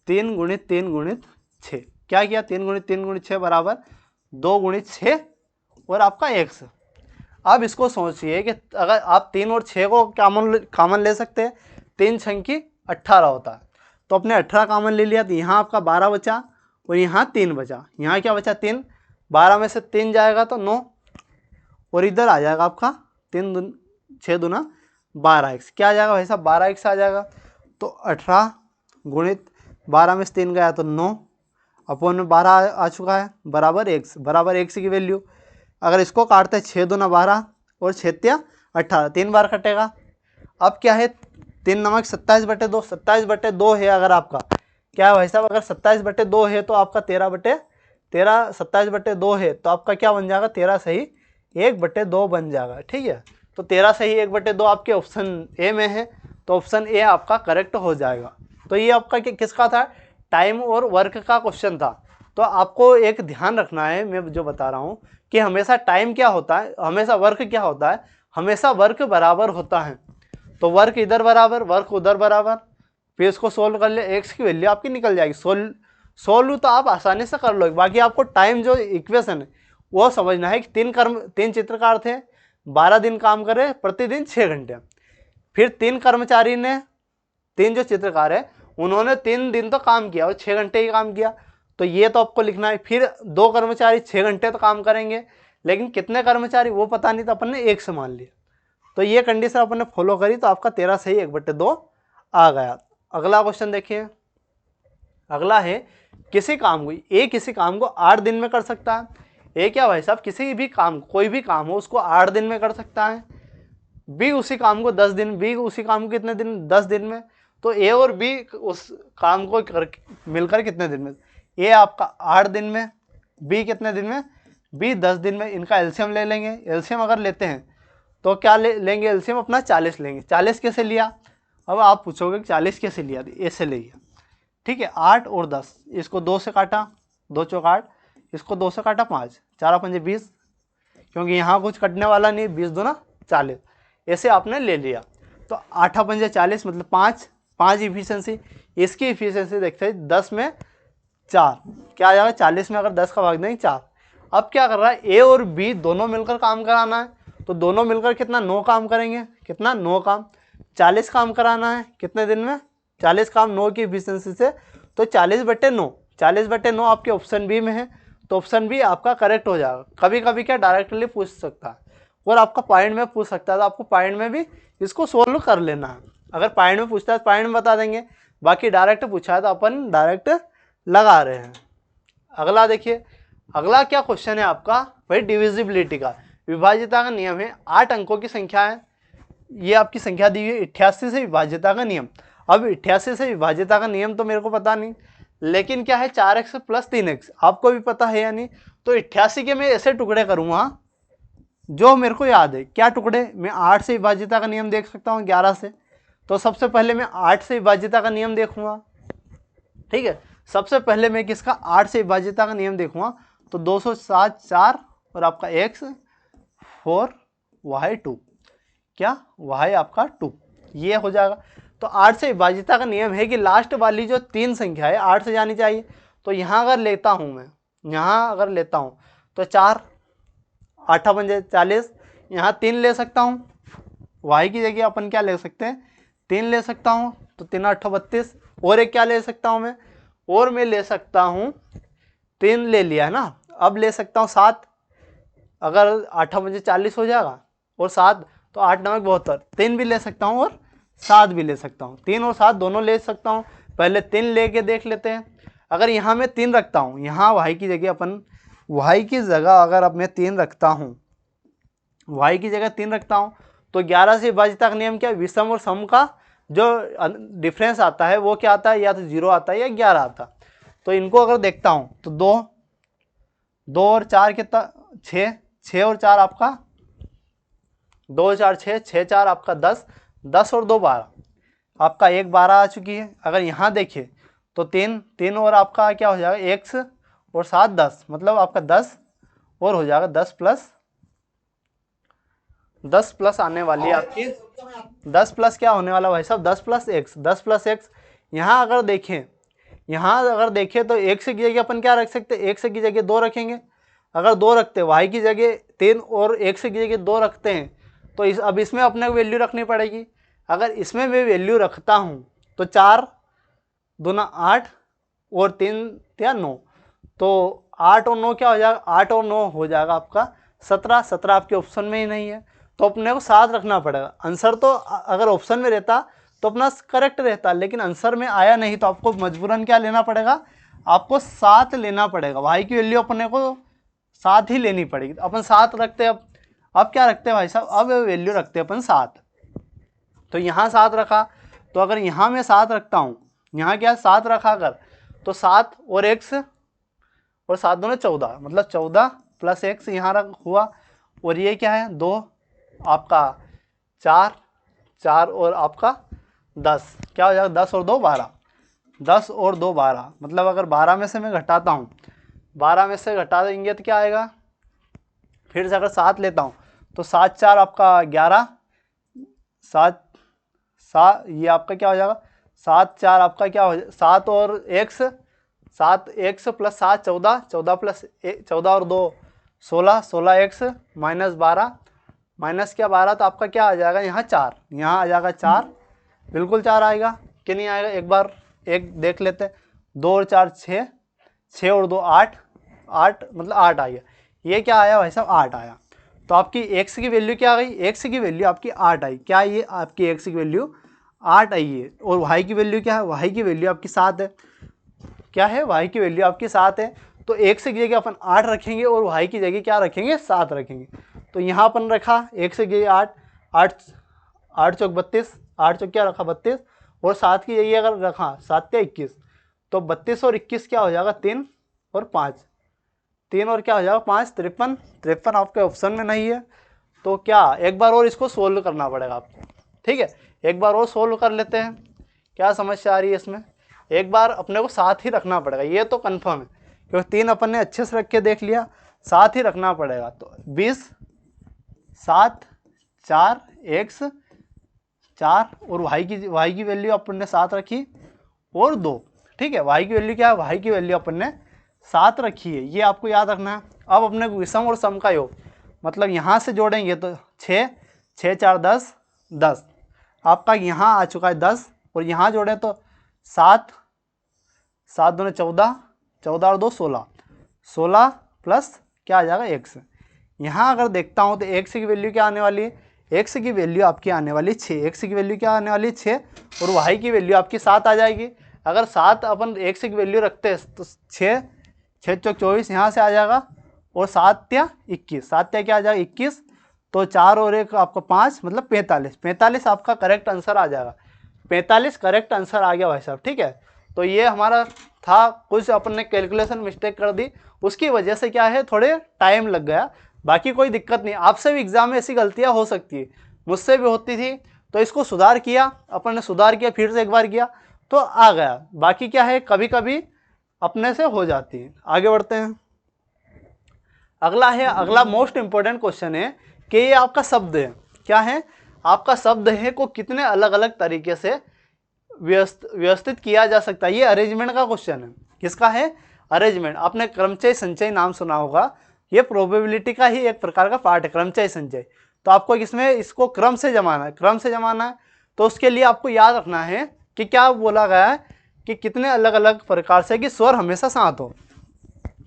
3 गुणित 3 गुणित 6, क्या किया 3 गुणित 3 गुणित 6 बराबर 2 गुणित 6 और आपका x। अब इसको सोचिए कि अगर आप 3 और 6 को कॉमन ले सकते हैं, 3 छंकी 18 होता है, तो अपने 18 कॉमन ले लिया, तो यहाँ आपका 12 बचा और यहाँ 3 बचा, यहाँ क्या बचा 3, 12 में से 3 जाएगा तो 9, और इधर आ जाएगा आपका 6 दूना 12x, क्या आ जाएगा भाई साहब 12x आ जाएगा। तो 18 गुणित 12 में से 3 गया तो 9 अपॉन में 12 आ चुका है, बराबर x, बराबर x की वैल्यू। अगर इसको काटते हैं 6 दूना 12 और 6 18, 3 बार कटेगा। अब क्या है 3 नमक 27/2, 27/2 है अगर आपका, क्या है भाई साहब अगर 27/2 है तो आपका 13/13, 27/2 है तो आपका क्या बन जाएगा 13 सही 1/2 बन जाएगा। ठीक है, तो 13 सही 1/2 आपके ऑप्शन ए में है, तो ऑप्शन ए आपका करेक्ट हो जाएगा। तो ये आपका किसका था, टाइम और वर्क का क्वेश्चन था। तो आपको एक ध्यान रखना है, मैं जो बता रहा हूँ कि हमेशा टाइम क्या होता है, हमेशा वर्क क्या होता है, हमेशा वर्क बराबर होता है। तो वर्क इधर बराबर, वर्क उधर बराबर, फिर इसको सोल्व कर ले, एक्स की वैल्यू आपकी निकल जाएगी। सोल्व तो आप आसानी से कर लो, बाकी आपको टाइम जो इक्वेशन है वो समझना है कि 3 चित्रकार थे, 12 दिन काम करे, प्रतिदिन 6 घंटे। फिर 3 कर्मचारी ने, 3 जो चित्रकार है उन्होंने 3 दिन तो काम किया और 6 घंटे ही काम किया, तो ये तो आपको लिखना है। फिर 2 कर्मचारी 6 घंटे तो काम करेंगे, लेकिन कितने कर्मचारी वो पता नहीं, तो अपन ने 1 से मान लिया। तो ये कंडीशन अपन ने फॉलो करी, तो आपका 13 सही 1/2 आ गया। अगला क्वेश्चन देखिए, अगला है किसी काम को, ए किसी काम को 8 दिन में कर सकता है। ए क्या भाई साहब किसी भी काम, कोई भी काम हो उसको 8 दिन में कर सकता है। बी उसी काम को 10 दिन, बी उसी काम को कितने दिन 10 दिन में। तो ए और बी उस काम को मिलकर कितने दिन में, ए आपका 8 दिन में, बी कितने दिन में, बी 10 दिन में। इनका एलसीएम ले लेंगे, एलसीएम अगर लेते हैं तो क्या लेंगे एलसीएम अपना 40 लेंगे। 40 कैसे लिया, अब आप पूछोगे 40 कैसे लिया, ऐसे ले लिया। ठीक है, 8 और 10, इसको 2 से काटा, 2 चौक 8, इसको 2 से काटा 5, 4 पंजे 20, क्योंकि यहाँ कुछ कटने वाला नहीं, 20 दूना 40, ऐसे आपने ले लिया। तो 8 पंजे 40 मतलब 5 इफिशियंसी, इसकी इफिशियंसी देखते हैं 10 में 4, क्या आ जाएगा 40 में अगर 10 का भाग देंगे 4। अब क्या कर रहा है ए और बी दोनों मिलकर काम कराना है, तो दोनों मिलकर कितना 9 काम करेंगे, कितना 9 काम, 40 काम कराना है कितने दिन में, 40 काम 9 की इफिशियंसी से, तो 40/9, 40/9 आपके ऑप्शन बी में है, तो ऑप्शन बी आपका करेक्ट हो जाएगा। कभी कभी क्या डायरेक्टली पूछ सकता है और आपका पॉइंट में पूछ सकता है, तो आपको पॉइंट में भी इसको सोल्व कर लेना है। अगर पॉइंट में पूछता है तो पॉइंट में बता देंगे, बाकी डायरेक्ट पूछा है तो अपन डायरेक्ट लगा रहे हैं। अगला देखिए, अगला क्या क्वेश्चन है आपका, भाई डिविजिबिलिटी का, विभाज्यता का नियम है। 8 अंकों की संख्या है, ये आपकी संख्या दी हुई है 88 से विभाज्यता का नियम। अब 88 से विभाज्यता का नियम तो मेरे को पता नहीं, लेकिन क्या है 4x प्लस 3x आपको भी पता है या नहीं। तो 88 के मैं ऐसे टुकड़े करूँगा जो मेरे को याद है। क्या टुकड़े, मैं 8 से विभाज्यता का नियम देख सकता हूँ 11 से, तो सबसे पहले मैं 8 से विभाज्यता का नियम देखूंगा। ठीक है, सबसे पहले मैं किसका 8 से विभाज्यता का नियम देखूंगा, तो 207 4 और आपका x 4 y 2, क्या y आपका 2, ये हो जाएगा। तो 8 से विभाज्यता का नियम है कि लास्ट वाली जो 3 संख्या है 8 से जानी चाहिए। तो यहाँ अगर लेता हूँ मैं, यहाँ अगर लेता हूँ तो 4 8 बन जाए 40, यहाँ 3 ले सकता हूँ, y की जगह अपन क्या ले सकते हैं 3 ले सकता हूँ, तो 3 8 32, और एक क्या ले सकता हूँ मैं, और मैं ले सकता हूँ 3 ले लिया है ना, अब ले सकता हूँ 7, अगर 8 बजे 40 हो जाएगा और 7 तो 8 9 72, 3 भी ले सकता हूँ और 7 भी ले सकता हूँ, 3 और 7 दोनों ले सकता हूँ। पहले 3 लेके देख लेते हैं। अगर यहाँ मैं 3 रखता हूँ, यहाँ y की जगह अपन y की जगह अगर अब मैं 3 रखता हूँ, y की जगह 3 रखता हूँ, तो 11 से विभाज्यता का नियम क्या है, विषम और सम का जो डिफरेंस आता है वो क्या आता है, या तो 0 आता है या 11 आता है। तो इनको अगर देखता हूँ तो 2 और 4 कितना 6, 6 और 4 आपका 2 और 4 6, 6 4 आपका 10, 10 और 2 12, आपका 1 12 आ चुकी है। अगर यहाँ देखिए तो 3 और आपका क्या हो जाएगा x और 7 10, मतलब आपका 10 और हो जाएगा 10 प्लस आने वाली है आपकी 10 प्लस क्या होने वाला भाई साहब 10 प्लस एक्स, 10 प्लस एक्स। यहाँ अगर देखें तो x की जगह अपन क्या रख सकते हैं, x की जगह 2 रखेंगे। अगर 2 रखते हैं y की जगह 3 और x की जगह 2 रखते हैं, तो अब इसमें अपने को वैल्यू रखनी पड़ेगी। अगर इसमें मैं वैल्यू रखता हूँ तो 4 दूना 8 और 3 या 9, तो 8 और 9 क्या हो जाएगा, 8 और 9 हो जाएगा आपका 17, 17 आपके ऑप्शन में ही नहीं है, तो अपने को 7 रखना पड़ेगा। आंसर तो अगर ऑप्शन में रहता तो अपना करेक्ट रहता, लेकिन आंसर में आया नहीं, तो आपको मजबूरन क्या लेना पड़ेगा, आपको 7 लेना पड़ेगा। भाई की वैल्यू अपने को 7 ही लेनी पड़ेगी। अपन 7 रखते हैं। अब क्या रखते हैं भाई साहब, अब वैल्यू रखते हैं अपन 7, तो यहाँ 7 रखा। तो अगर यहाँ मैं 7 रखता हूँ, यहाँ क्या 7 रखा अगर, तो 7 और x और 7 दोनों 14, मतलब 14 प्लस एक्स यहाँ रख हुआ, और ये क्या है 2 आपका 4 और आपका 10, क्या हो जाएगा 10 और 2 12, 10 और 2 12, मतलब अगर 12 में से मैं घटाता हूँ, 12 में से घटा देंगे तो क्या आएगा, फिर से अगर 7 लेता हूँ तो 7 4 आपका 11, 7 ये आपका क्या हो जाएगा 7 4 आपका क्या हो जाएगा 7 और x, 7 x प्लस 7 14, 14 प्लस 14 और 2 16, 16 x माइनस 12, माइनस क्या 12, तो आपका क्या आ जाएगा यहाँ 4, यहाँ आ जाएगा 4, बिल्कुल 4 आएगा कि नहीं आएगा, एक बार एक देख लेते हैं। 2 और 4 6, 6 और 2 8, 8 मतलब 8 आ गया। ये क्या आया भाई साहब 8 आया। तो आपकी x की वैल्यू क्या आ गई, x की वैल्यू आपकी 8 आई। क्या ये आपकी x की वैल्यू 8 आई है। और y की वैल्यू क्या है, y की वैल्यू आपकी 7 है। क्या है, y की वैल्यू आपकी 7 है। तो x की जगह अपन 8 रखेंगे और y की जगह क्या रखेंगे 7 रखेंगे। तो यहाँ अपन रखा x की जगह 8, 8 चौक 32, 8 चौक क्या रखा 32, और 7 की जगह अगर रखा 7 क्या 21, तो 32 और 21 क्या हो जाएगा 3 और 5, 3 और क्या हो जाएगा 5 53, 53 आपके ऑप्शन में नहीं है। तो क्या एक बार और इसको सोल्व करना पड़ेगा आपको। ठीक है, एक बार और सोल्व कर लेते हैं। क्या समस्या आ रही है इसमें, एक बार अपने को 7 ही रखना पड़ेगा, ये तो कंफर्म है, क्योंकि 3 अपन ने अच्छे से रख के देख लिया, 7 ही रखना पड़ेगा। तो 20 7 4 x 4 और y की वैल्यू अपन ने 7 रखी और 2। ठीक है, y की वैल्यू क्या है, y की वैल्यू अपन ने 7 रखी है, ये आपको याद रखना है। अब अपने को विषम और सम का योग, मतलब यहाँ से जोड़ेंगे तो 6 6 4 10, 10 आपका यहाँ आ चुका है 10, और यहाँ जोड़ें तो 7 7 दूने 14, 14 और 2 16, 16 प्लस क्या आ जाएगा x। यहाँ अगर देखता हूँ तो x की वैल्यू क्या आने वाली है, x की वैल्यू आपकी आने वाली 6, x की वैल्यू क्या आने वाली 6 और y की वैल्यू आपकी 7 आ जाएगी। अगर 7 अपन x की वैल्यू रखते हैं तो 6 6 चौक 24 यहाँ से आ जाएगा और 7 या 21, 7 या क्या आ जाएगा 21, तो 4 और 1 आपका 5 मतलब 45, 45 आपका करेक्ट आंसर आ जाएगा। 45 करेक्ट आंसर आ गया भाई साहब, ठीक है। तो ये हमारा था, कुछ अपन ने कैलकुलेशन मिस्टेक कर दी, उसकी वजह से क्या है थोड़े टाइम लग गया, बाकी कोई दिक्कत नहीं। आपसे भी एग्जाम में ऐसी गलतियां हो सकती है, मुझसे भी होती थी, तो इसको सुधार किया अपन ने, सुधार किया, फिर से एक बार किया तो आ गया। बाकी क्या है कभी कभी अपने से हो जाती है। आगे बढ़ते हैं। अगला मोस्ट इंपॉर्टेंट क्वेश्चन है कि ये आपका शब्द है, क्या है आपका शब्द है को कितने अलग अलग तरीके से व्यवस्थित किया जा सकता है। ये अरेंजमेंट का क्वेश्चन है। किसका है, अरेंजमेंट। आपने क्रमचय संचय नाम सुना होगा, ये प्रोबेबिलिटी का ही एक प्रकार का पार्ट है, क्रमचय संचय। तो आपको इसमें इसको क्रम से जमाना है, क्रम से जमाना है। तो उसके लिए आपको याद रखना है कि क्या बोला गया है कि कितने अलग अलग प्रकार से कि स्वर हमेशा साथ हो।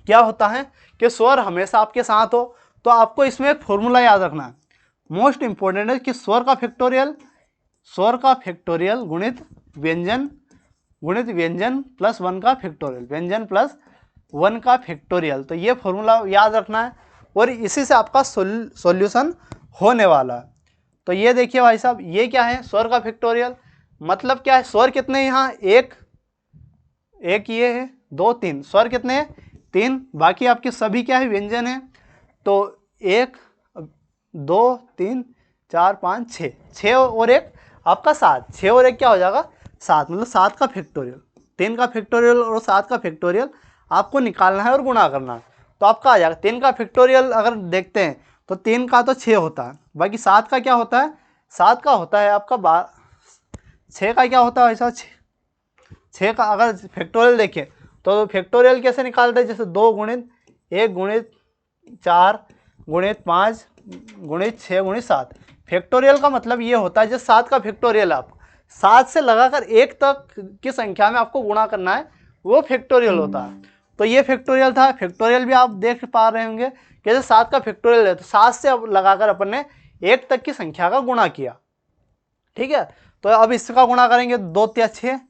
क्या होता है कि स्वर हमेशा आपके साथ हो, तो आपको इसमें एक फॉर्मूला याद रखना है, मोस्ट इंपॉर्टेंट है कि स्वर का फैक्टोरियल गुणित व्यंजन प्लस 1 का फैक्टोरियल, व्यंजन प्लस 1 का फैक्टोरियल। तो ये फॉर्मूला याद रखना है और इसी से आपका सॉल्यूशन होने वाला है। तो ये देखिए भाई साहब, ये क्या है स्वर का फैक्टोरियल, मतलब क्या है स्वर कितने यहाँ एक ये है 2 3, स्वर कितने हैं 3, बाकी आपके सभी क्या है व्यंजन है। तो 1 2 3 4 5 6, 6 और 1 आपका 7, 6 और 1 क्या हो जाएगा 7, मतलब 7 का फैक्टोरियल, 3 का फैक्टोरियल और 7 का फैक्टोरियल आपको निकालना है और गुणा करना है। तो आपका आ जाएगा 3 का फैक्टोरियल। अगर देखते हैं तो 3 का तो 6 होता है, बाकी 7 का क्या होता है, 7 का होता है आपका 6 का क्या होता है ऐसा 6 का अगर फैक्टोरियल देखें तो फैक्टोरियल कैसे निकालते हैं, जैसे 2 गुणित 1 गुणित 4 गुणित 5 गुणित 6 गुणित 7। फैक्टोरियल का मतलब ये होता है जैसे 7 का फैक्टोरियल आप 7 से लगाकर 1 तक की संख्या में आपको गुणा करना है, वो फैक्टोरियल होता है। तो ये फैक्टोरियल था। फैक्टोरियल भी आप देख पा रहे होंगे कि जैसे 7 का फैक्टोरियल है तो 7 से अब लगाकर अपन ने 1 तक की संख्या का गुणा किया, ठीक है। तो अब इसका गुणा करेंगे 2 या 6,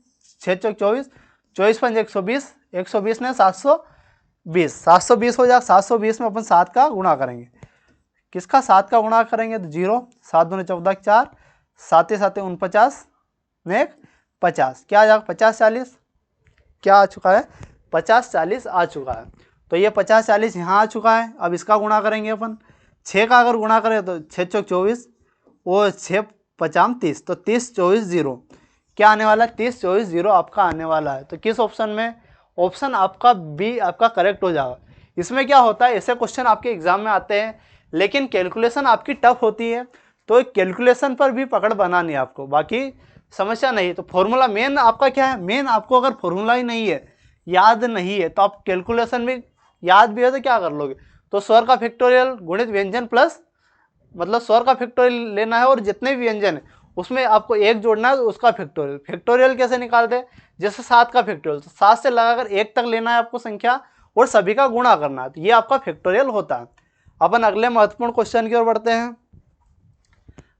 6 चौक 24, 24 5 120, 120 ने 720, 720 हो जाएगा। 720 में अपन 7 का गुणा करेंगे, किसका 7 का गुणा करेंगे तो 0, 7 दूनी 14 4, 7 7 49 में 50, क्या आ जाएगा 50 40, क्या आ चुका है 50 40 आ चुका है। तो ये 50 40 यहाँ आ चुका है। अब इसका गुणा करेंगे अपन, 6 का अगर गुणा करें तो 6 चौक 24 और 6 50 30, तो 30 24 0, क्या आने वाला है 30 24 0 आपका आने वाला है। तो किस ऑप्शन में, ऑप्शन आपका बी आपका करेक्ट हो जाएगा। इसमें क्या होता है ऐसे क्वेश्चन आपके एग्जाम में आते हैं लेकिन कैलकुलेशन आपकी टफ होती है, तो कैलकुलेशन पर भी पकड़ बनानी है आपको, बाकी समस्या नहीं। तो फॉर्मूला मेन आपका क्या है, मेन आपको अगर फॉर्मूला ही नहीं है, याद नहीं है, तो आप कैलकुलेशन भी याद भी है तो क्या कर लोगे। तो स्वर का फैक्टोरियल गुणित व्यंजन प्लस, मतलब स्वर का फैक्टोरियल लेना है और जितने भी व्यंजन है उसमें आपको 1 जोड़ना है तो उसका फैक्टोरियल। फैक्टोरियल कैसे निकालते हैं, जैसे 7 का फैक्टोरियल, तो 7 से लगाकर 1 तक लेना है आपको संख्या और सभी का गुणा करना है, तो ये आपका फैक्टोरियल होता है। अपन अगले महत्वपूर्ण क्वेश्चन की ओर बढ़ते हैं।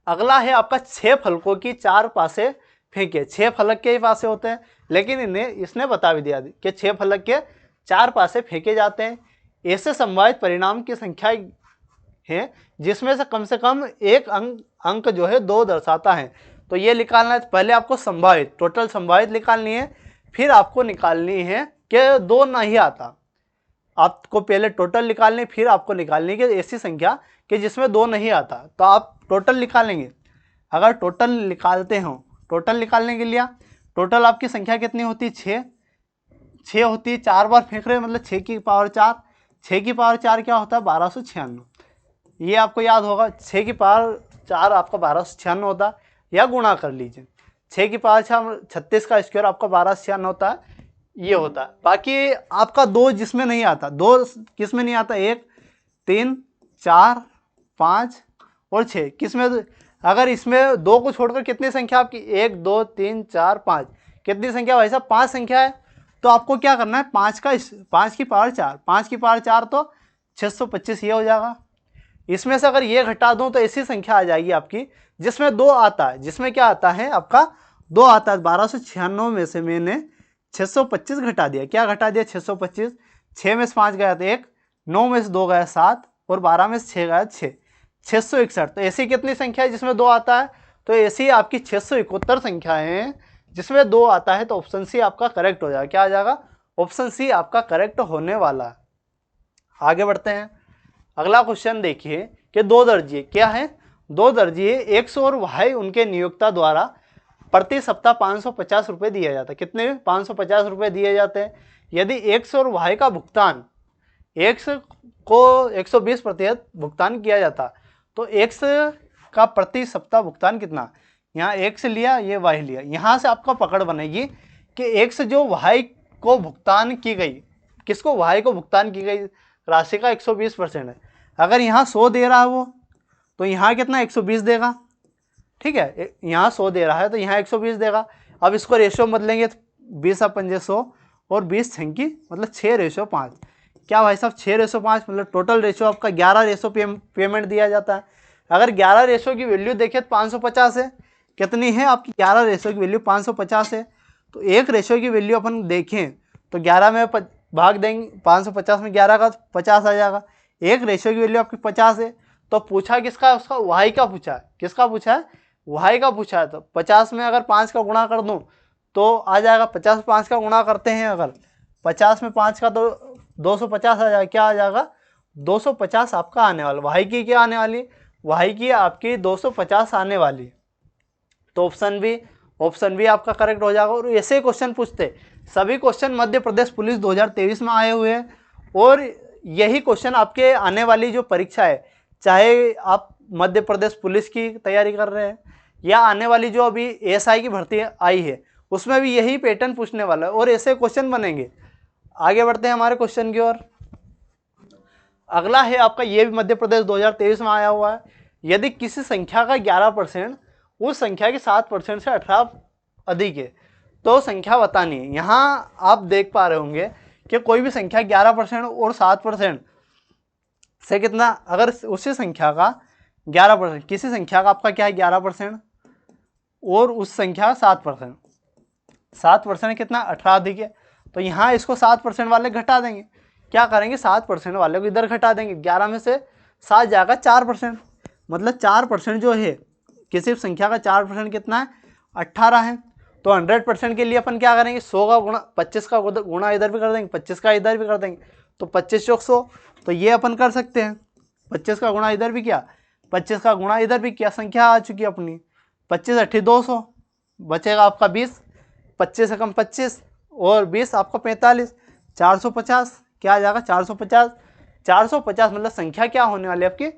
अगला है आपका 6 फलकों की 4 पासे फेंके। 6 फलक के ही पासे होते हैं, लेकिन इसने बता भी दिया कि 6 फलक के 4 पासे फेंके जाते हैं। ऐसे संभावित परिणाम की संख्या है जिसमें से कम एक अंक जो है 2 दर्शाता है। तो ये निकालना है, पहले आपको संभावित टोटल संभावित निकालनी है, फिर आपको निकालनी है कि 2 नहीं आता। आपको पहले टोटल निकालनी, फिर आपको निकालनी है ऐसी संख्या कि जिसमें 2 नहीं आता। तो आप टोटल निकालेंगे, अगर टोटल निकालते हो, टोटल निकालने के लिए टोटल आपकी संख्या कितनी होती है 6 होती है। 4 बार फेंक रहे हैं मतलब 6 की पावर 4, 6 की पावर 4 क्या होता है 1296, ये आपको याद होगा। 6 की पावर 4 आपका 1296 होता है, या गुणा कर लीजिए 6 की पावर 6 36 का स्क्वायर आपका 1296 होता है, ये होता है। बाकी आपका 2 जिसमें नहीं आता, 2 किस में नहीं आता 1 3 4 5 और 6 किस में, अगर इसमें 2 को छोड़कर कितनी संख्या आपकी 1 2 3 4 5, कितनी संख्या भाई साहब 5 संख्या है। तो आपको क्या करना है, 5 की पावर 4, 5 की पावर 4 तो 625 ये हो जाएगा। इसमें से अगर ये घटा दूं तो ऐसी संख्या आ जाएगी आपकी जिसमें 2 आता है, जिसमें क्या आता है आपका 2 आता है। 1296 में से मैंने 625 घटा दिया। क्या घटा दिया? 625। 6 में से 5 गया तो 1, 9 में से 2 गया 7 और 12 में से 6 गया 6, 661। तो ऐसी कितनी संख्या है जिसमें 2 आता है? तो ऐसी आपकी 671 संख्या है जिसमें 2 आता है। तो ऑप्शन सी आपका करेक्ट हो जाएगा। क्या आ जाएगा? ऑप्शन सी आपका करेक्ट होने वाला है। आगे बढ़ते हैं। अगला क्वेश्चन देखिए कि 2 दर्जी क्या है? 2 दर्जी एक्स और वाई उनके नियोक्ता द्वारा प्रति सप्ताह 550 रुपये दिया जाता है। कितने? 550 रुपये दिए जाते हैं। यदि एक्स और वाई का भुगतान, एक्स को 120% भुगतान किया जाता तो एक्स का प्रति सप्ताह भुगतान कितना? यहाँ एक्स लिया, ये वाई लिया। यहाँ से आपका पकड़ बनेगी कि एक्स जो वाई को भुगतान की गई, किसको? वाई को भुगतान की गई राशि का 120% है। अगर यहाँ 100 दे रहा है वो, तो यहाँ कितना? 120 देगा। ठीक है, यहाँ 100 दे रहा है तो यहाँ 120 देगा। अब इसको रेशियो बदलेंगे तो 20 आप 500 और 20 छंकी मतलब 6:5। क्या भाई साहब? 6:5 मतलब टोटल रेशियो आपका 11 रेशियो पेमेंट दिया जाता है। अगर 11 रेशियो की वैल्यू देखें तो 550 है। कितनी है आपकी? 11 रेशियो की वैल्यू 550 है। तो एक रेशियो की वैल्यू अपन देखें तो 11 में भाग देंगे, 550 में 11 का 50 आ जाएगा। एक रेशियो की वैल्यू आपकी 50 है। तो पूछा किसका? उसका वाई का पूछा है। किसका पूछा है? वाई का पूछा है। तो 50 में अगर 5 का गुणा कर दूं तो आ जाएगा 50 5 का गुणा करते हैं, अगर 50 में 5 का तो 250 आ जाएगा। क्या आ जाएगा? 250 आपका आने वाला। वाई की क्या आने वाली? वाई की आपकी 250 आने वाली। तो ऑप्शन बी आपका करेक्ट हो जाएगा। और ऐसे क्वेश्चन पूछते, सभी क्वेश्चन मध्य प्रदेश पुलिस 2023 में आए हुए हैं और यही क्वेश्चन आपके आने वाली जो परीक्षा है, चाहे आप मध्य प्रदेश पुलिस की तैयारी कर रहे हैं या आने वाली जो अभी एएसआई की भर्ती आई है, उसमें भी यही पैटर्न पूछने वाला है और ऐसे क्वेश्चन बनेंगे। आगे बढ़ते हैं हमारे क्वेश्चन की ओर। अगला है आपका, ये भी मध्य प्रदेश 2023 में आया हुआ है। यदि किसी संख्या का 11% उस संख्या के 7% से 18 अधिक है तो संख्या बतानी है। यहाँ आप देख पा रहे होंगे कि कोई भी संख्या 11% और 7% से कितना, अगर उसी संख्या का 11%, किसी संख्या का आपका क्या है 11% और उस संख्या 7%, 7% कितना? 18 अधिक है। तो यहाँ इसको 7% वाले घटा देंगे। क्या करेंगे? 7% वाले को इधर घटा देंगे। 11 में से 7 जाएगा 4%, मतलब 4% जो है किसी संख्या का 4% कितना है? 18 है। तो 100% के लिए अपन क्या करेंगे? 100 का गुणा, 25 का गुणा इधर भी कर देंगे, 25 का इधर भी कर देंगे। तो 25 चौक 100, तो ये अपन कर सकते हैं। 25 का गुणा इधर भी किया, 25 का गुणा इधर भी किया, संख्या आ चुकी है अपनी। 25 8 200, बचेगा आपका 20, 25 से कम 25 और 20 आपका 45, 450। क्या आ जाएगा? 450। 450 मतलब संख्या क्या होने वाली है आपकी?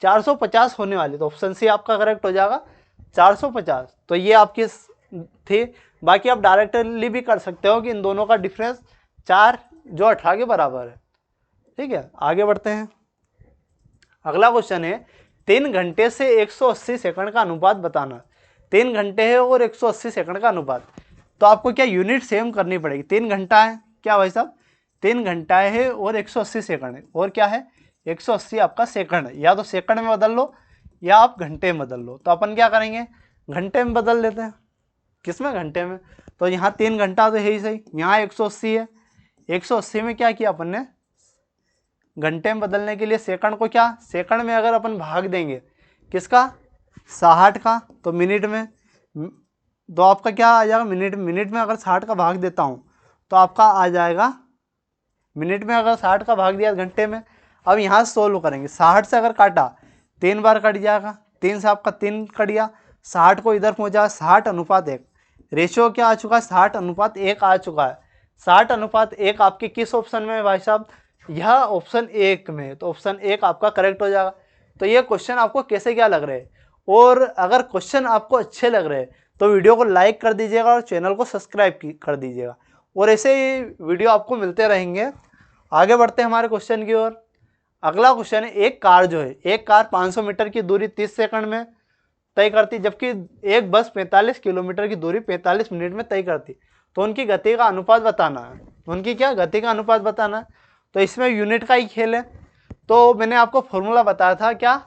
450 होने वाली। तो ऑप्शन सी आपका करेक्ट हो जाएगा, 450। तो ये आपकी थी। बाकी आप डायरेक्टली भी कर सकते हो कि इन दोनों का डिफरेंस 4 जो 18 के बराबर है। ठीक है, आगे बढ़ते हैं। अगला क्वेश्चन है 3 घंटे से 180 सेकंड का अनुपात बताना। 3 घंटे है और 180 सेकंड का अनुपात, तो आपको क्या यूनिट सेम करनी पड़ेगी। 3 घंटा है, क्या भाई साहब? 3 घंटा है और 180 सेकंड है, और क्या है? 180 आपका सेकंड है। या तो सेकंड में बदल लो या आप घंटे में बदल लो। तो अपन क्या करेंगे? घंटे में बदल लेते हैं। किसमें? घंटे में। तो यहाँ 3 घंटा तो है ही सही, यहाँ 180 है। 180 में क्या किया अपन ने? घंटे में बदलने के लिए सेकंड को क्या, सेकंड में अगर अपन भाग देंगे किसका? 60 का, तो मिनट में, तो आपका क्या आ जाएगा? मिनट में अगर 60 का भाग देता हूँ तो आपका आ जाएगा, मिनट में अगर 60 का भाग दिया घंटे में। अब यहाँ से सोल्व करेंगे। 60 से अगर काटा 3 बार कट जाएगा, 3 से आपका 3 कट गया, 60 को इधर पहुँचा, 60:1। रेशियो क्या आ चुका है? 60:1 आ चुका है। 60:1 आपके किस ऑप्शन में है भाई साहब? यह ऑप्शन 1 में है। तो ऑप्शन 1 आपका करेक्ट हो जाएगा। तो ये क्वेश्चन आपको कैसे क्या लग रहे हैं, और अगर क्वेश्चन आपको अच्छे लग रहे हैं तो वीडियो को लाइक कर दीजिएगा और चैनल को सब्सक्राइब कर दीजिएगा, और ऐसे ही वीडियो आपको मिलते रहेंगे। आगे बढ़ते हैं हमारे क्वेश्चन की ओर। अगला क्वेश्चन है, एक कार जो है, एक कार 500 मीटर की दूरी 30 सेकंड में तय करती, जबकि एक बस 45 किलोमीटर की दूरी 45 मिनट में तय करती, तो उनकी गति का अनुपात बताना है। उनकी क्या गति का अनुपात बताना है। तो इसमें यूनिट का ही खेल है। तो मैंने आपको फॉर्मूला बताया था क्या,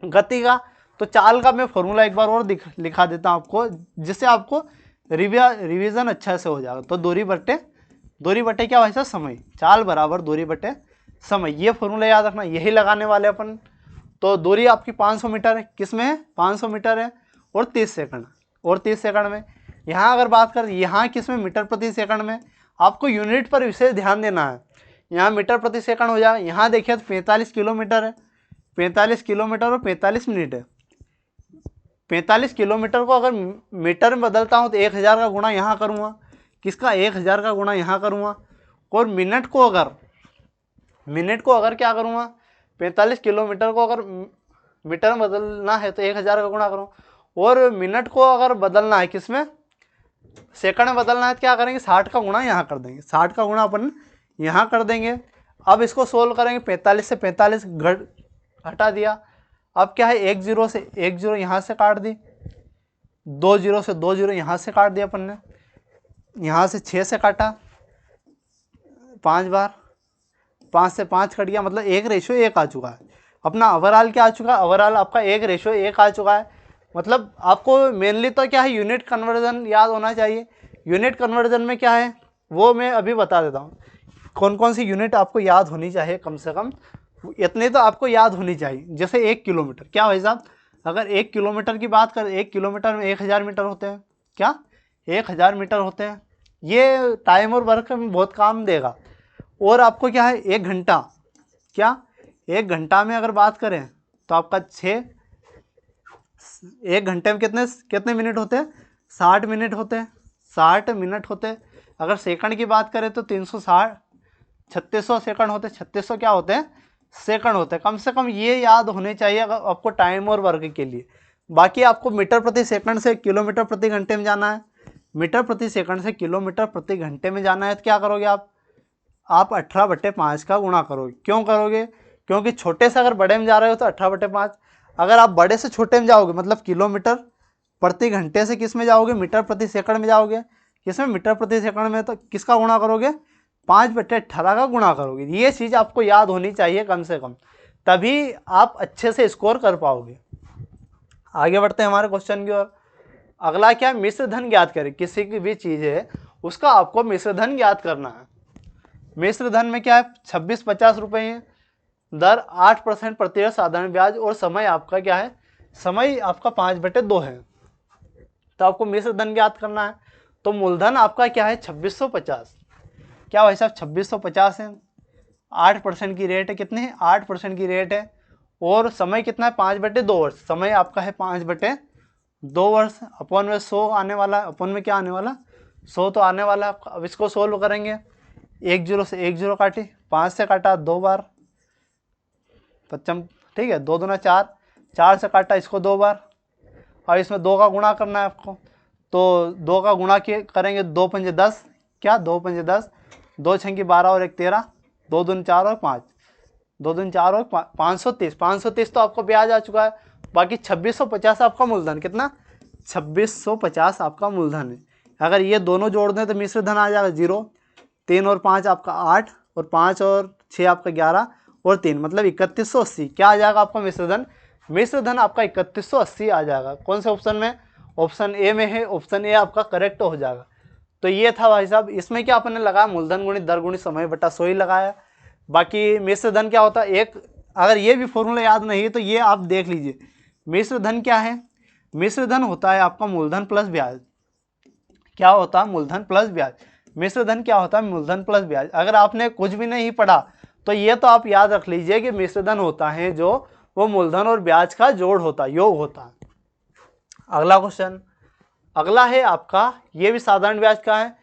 गति का। तो चाल का मैं फॉर्मूला एक बार और लिखा देता हूँ आपको, जिससे आपको रिवीजन अच्छा से हो जाएगा। तो दूरी बटे क्या भाई साहब, समय। चाल बराबर दूरी बटे समय, ये फॉर्मूला याद रखना, यही लगाने वाले अपन। तो दूरी आपकी 500 मीटर है, किस में है, 500 मीटर है, और 30 सेकंड में। यहाँ अगर बात करें, यहाँ किस में, मीटर प्रति सेकंड में। आपको यूनिट पर विशेष ध्यान देना है। यहाँ मीटर प्रति सेकंड हो जाए, यहाँ देखिए तो 45 किलोमीटर है, 45 किलोमीटर और 45 मिनट है। 45 किलोमीटर को अगर मीटर में बदलता हूँ तो 1000 का गुणा यहाँ करूँगा, किसका, 1000 का गुणा यहाँ करूँगा। और मिनट को अगर क्या करूँगा, 45 किलोमीटर को अगर मीटर में बदलना है तो 1000 का गुणा करूँ, और मिनट को अगर बदलना है किसमें, सेकंड में बदलना है तो क्या करेंगे, 60 का गुणा यहाँ कर देंगे, 60 का गुणा अपन यहाँ कर देंगे। अब इसको सोल्व करेंगे, 45 से 45 हटा दिया। अब क्या है, 1 0 से 1 0 यहाँ से काट दी, 2 0 से 2 0 यहाँ से काट दिया अपन ने, यहाँ से 6 से काटा 5 बार, 5 से 5 कट गया, मतलब 1:1 आ चुका है। अपना ओवरऑल क्या आ चुका है, ओवरऑल आपका 1:1 आ चुका है। मतलब आपको मेनली तो क्या है, यूनिट कन्वर्जन याद होना चाहिए। यूनिट कन्वर्जन में क्या है वो मैं अभी बता देता हूँ, कौन कौन सी यूनिट आपको याद होनी चाहिए, कम से कम इतनी तो आपको याद होनी चाहिए। जैसे 1 किलोमीटर, क्या भाई साहब, अगर 1 किलोमीटर की बात करें, 1 किलोमीटर में 1000 मीटर होते हैं, क्या 1000 मीटर होते हैं। ये टाइम और वर्क में बहुत काम देगा। और आपको क्या है, 1 घंटा, क्या 1 घंटा में अगर बात करें तो आपका 1 घंटे में कितने मिनट होते हैं, 60 मिनट होते हैं, 60 मिनट होते हैं। अगर सेकंड की बात करें तो 3600 सेकंड होते हैं, 3600 क्या होते हैं, सेकंड होते हैं। कम से कम ये याद होने चाहिए अगर आपको टाइम और वर्क के लिए। बाकी आपको मीटर प्रति सेकंड से किलोमीटर प्रति घंटे में जाना है, मीटर प्रति सेकंड से किलोमीटर प्रति घंटे में जाना है तो क्या करोगे आप 18/5 का गुणा करोगे। क्यों करोगे, क्योंकि छोटे से अगर बड़े में जा रहे हो तो 18/5, अगर आप बड़े से छोटे में जाओगे मतलब किलोमीटर प्रति घंटे से किस में जाओगे, मीटर प्रति सेकंड में जाओगे, किसमें, मीटर प्रति सेकंड में, तो किसका गुणा करोगे, 5/18 का गुणा करोगे। ये चीज़ आपको याद होनी चाहिए कम से कम, तभी आप अच्छे से स्कोर कर पाओगे। आगे बढ़ते हैं हमारे क्वेश्चन की ओर। अगला क्या है, मिश्र धन ज्ञात करें। किसी की भी चीज़ है उसका आपको मिश्र धन ज्ञात करना है। मिश्र धन में क्या है, 2650 रुपये है, दर 8% प्रतिशत साधारण ब्याज, और समय आपका क्या है, समय आपका 5/2 है। तो आपको मिश्र धन ज्ञात करना है। तो मूलधन आपका क्या है, 2650, क्या भाई साहब 2650 है, 8% की रेट है, कितने है, 8% की रेट है, और समय कितना है, 5/2 वर्ष। समय आपका है 5/2 वर्ष, अपन में 100 आने वाला है, अपन में क्या आने वाला, 100 तो आने वाला है। अब इसको सोल्व करेंगे, 1 0 से 1 0 काटे, 5 से काटा 2 बार, 55, ठीक है, 2 दूना 4, 4 से काटा इसको 2 बार, और इसमें 2 का गुणा करना है आपको। तो 2 का गुणा करेंगे, 2 पंजे 10, क्या 2 पंजे 10, 2 छंगी 12 और 1 13, 2 दून 4 और 5, 2 दून 4 और 530, 530 तो आपको ब्याज आ चुका है। बाकी 2650 आपका मूलधन, कितना, 2650 आपका मूलधन है। अगर ये दोनों जोड़ दें तो मिश्र धन आ जाएगा 0, 3 और 5 आपका 8, और 5 और 6 आपका 11, और 3 मतलब 3180। क्या आ जाएगा आपका मिश्र धन, मिश्र धन आपका 3180 आ जाएगा। कौन से ऑप्शन में, ऑप्शन ए में है, ऑप्शन ए आपका करेक्ट हो जाएगा। तो ये था भाई साहब, इसमें क्या अपन ने लगाया, मूलधन गुणित दर गुणित समय बटा 100 ही लगाया। बाकी मिश्र धन क्या होता है, एक अगर ये भी फॉर्मूला याद नहीं है तो ये आप देख लीजिए। मिश्र धन क्या है, मिश्र धन होता है आपका मूलधन प्लस ब्याज। क्या होता है, मूलधन प्लस ब्याज। मिश्र धन क्या होता है, मूलधन प्लस ब्याज। अगर आपने कुछ भी नहीं पढ़ा तो ये तो आप याद रख लीजिए कि मिश्र धन होता है जो वो मूलधन और ब्याज का जोड़ होता है, योग होता है। अगला क्वेश्चन, अगला है आपका, ये भी साधारण ब्याज का है।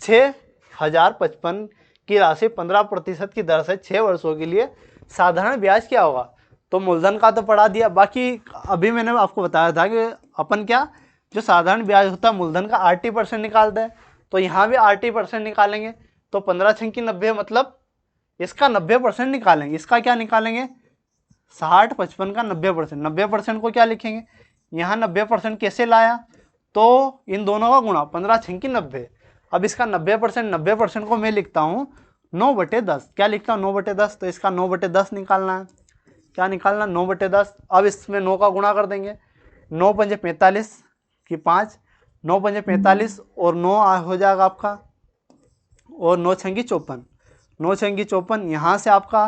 6055 की राशि 15% की दर से 6 वर्षों के लिए साधारण ब्याज क्या होगा। तो मूलधन का तो पढ़ा दिया, बाकी अभी मैंने आपको बताया था कि अपन क्या, जो साधारण ब्याज होता है मूलधन का 80% निकालते हैं। तो यहाँ भी 80% निकालेंगे, तो 15 छंकी 90, मतलब इसका 90% निकालेंगे। इसका क्या निकालेंगे, 60 55 का 90%। 90% को क्या लिखेंगे, यहाँ 90% कैसे लाया, तो इन दोनों का गुणा, 15 छंकी 90, अब इसका 90% को मैं लिखता हूँ 9/10। क्या लिखता हूँ 9/10, तो इसका 9/10 निकालना है। क्या निकालना, 9/10। अब इसमें 9 का गुणा कर देंगे, 9 पंजे 45 की 5, 9 पंजे 45 और 9 हो जाएगा आपका, और 9 छंगी 54, 9 छंगी 54। यहाँ से आपका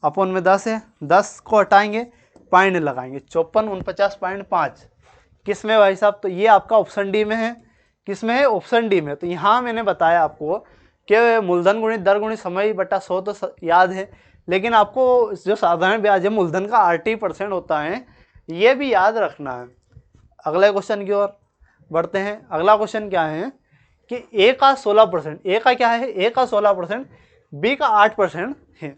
अपन में 10 है, 10 को हटाएंगे, पॉइंट लगाएंगे, 54 49.5। किस में भाई साहब, तो ये आपका ऑप्शन डी में है। किस में है, ऑप्शन डी में। तो यहाँ मैंने बताया आपको कि मूलधन गुणित दर गुणित समय बटा 100 तो याद है, लेकिन आपको जो साधारण ब्याज है मूलधन का 80% होता है, ये भी याद रखना है। अगले क्वेश्चन की ओर बढ़ते हैं। अगला क्वेश्चन क्या है कि ए का 16%, ए का क्या है, ए का 16%, बी का 8% है।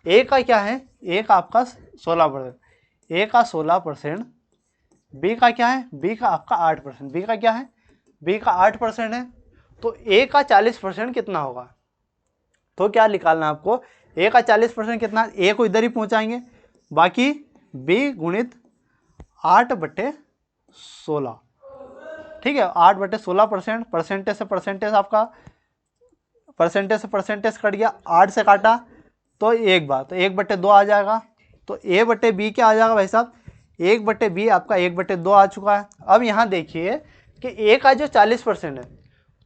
ए का क्या है, ए का आपका 16%, ए का 16%, बी का क्या है, बी का आपका 8%, बी का क्या है, बी का 8% है। तो ए का 40% कितना होगा, तो क्या निकालना है आपको, ए का 40% कितना, ए को इधर ही पहुंचाएंगे, बाकी बी गुणित 8/16, ठीक है, 8/16%। परसेंटेज से परसेंटेज आपका, परसेंटेज से परसेंटेज कट गया, 8 से काटा तो 1 बार, तो 1/2 आ जाएगा। तो ए बटे बी क्या आ जाएगा भाई साहब, 1/b आपका 1/2 आ चुका है। अब यहाँ देखिए कि ए का जो 40% है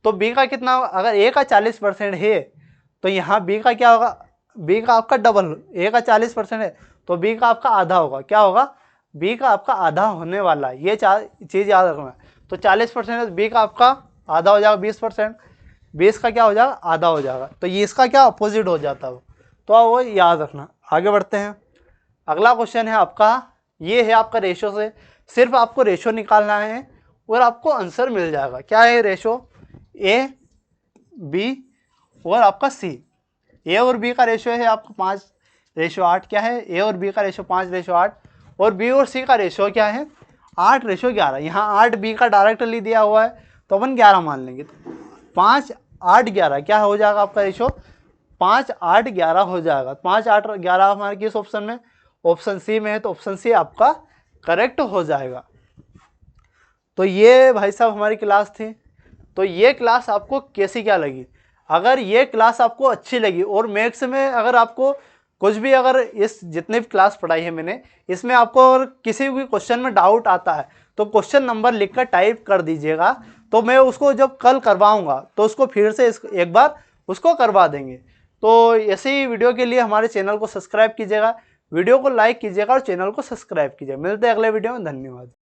तो बी का कितना होगा, अगर ए का 40% है तो यहाँ बी का क्या होगा, बी का आपका डबल, ए का 40% है तो बी का आपका आधा होगा। क्या होगा, बी का आपका आधा होने वाला है, ये चीज़ याद रखना है। तो 40% है, बी का आपका आधा हो जाएगा 20%, 20 का क्या हो जाएगा, आधा हो जाएगा। तो ये इसका क्या अपोजिट हो जाता है, तो वो याद रखना। आगे बढ़ते हैं। अगला क्वेश्चन है आपका, ये है आपका रेशो से, सिर्फ आपको रेशो निकालना है और आपको आंसर मिल जाएगा। क्या है रेशो, ए बी और आपका सी। ए और बी का रेशो है आपका 5:8। क्या है, ए और बी का रेशो 5:8 और बी और सी का रेशो क्या है 8:11। यहाँ 8 बी का डायरेक्टली दिया हुआ है तो अपन 11 मान लेंगे। 5:8:11 क्या हो जाएगा आपका रेशो, 5:8:11 हो जाएगा। 5:8:11 हमारे किस ऑप्शन में, ऑप्शन सी में है, तो ऑप्शन सी आपका करेक्ट हो जाएगा। तो ये भाई साहब हमारी क्लास थी। तो ये क्लास आपको कैसी क्या लगी, अगर ये क्लास आपको अच्छी लगी और मैथ्स में अगर आपको कुछ भी, अगर इस जितने भी क्लास पढ़ाई है मैंने, इसमें आपको अगर किसी भी क्वेश्चन में डाउट आता है तो क्वेश्चन नंबर लिखकर टाइप कर दीजिएगा, तो मैं उसको जब कल करवाऊंगा तो उसको फिर से एक बार उसको करवा देंगे। तो ऐसी वीडियो के लिए हमारे चैनल को सब्सक्राइब कीजिएगा, वीडियो को लाइक कीजिएगा और चैनल को सब्सक्राइब कीजिएगा। मिलते हैं अगले वीडियो में, धन्यवाद।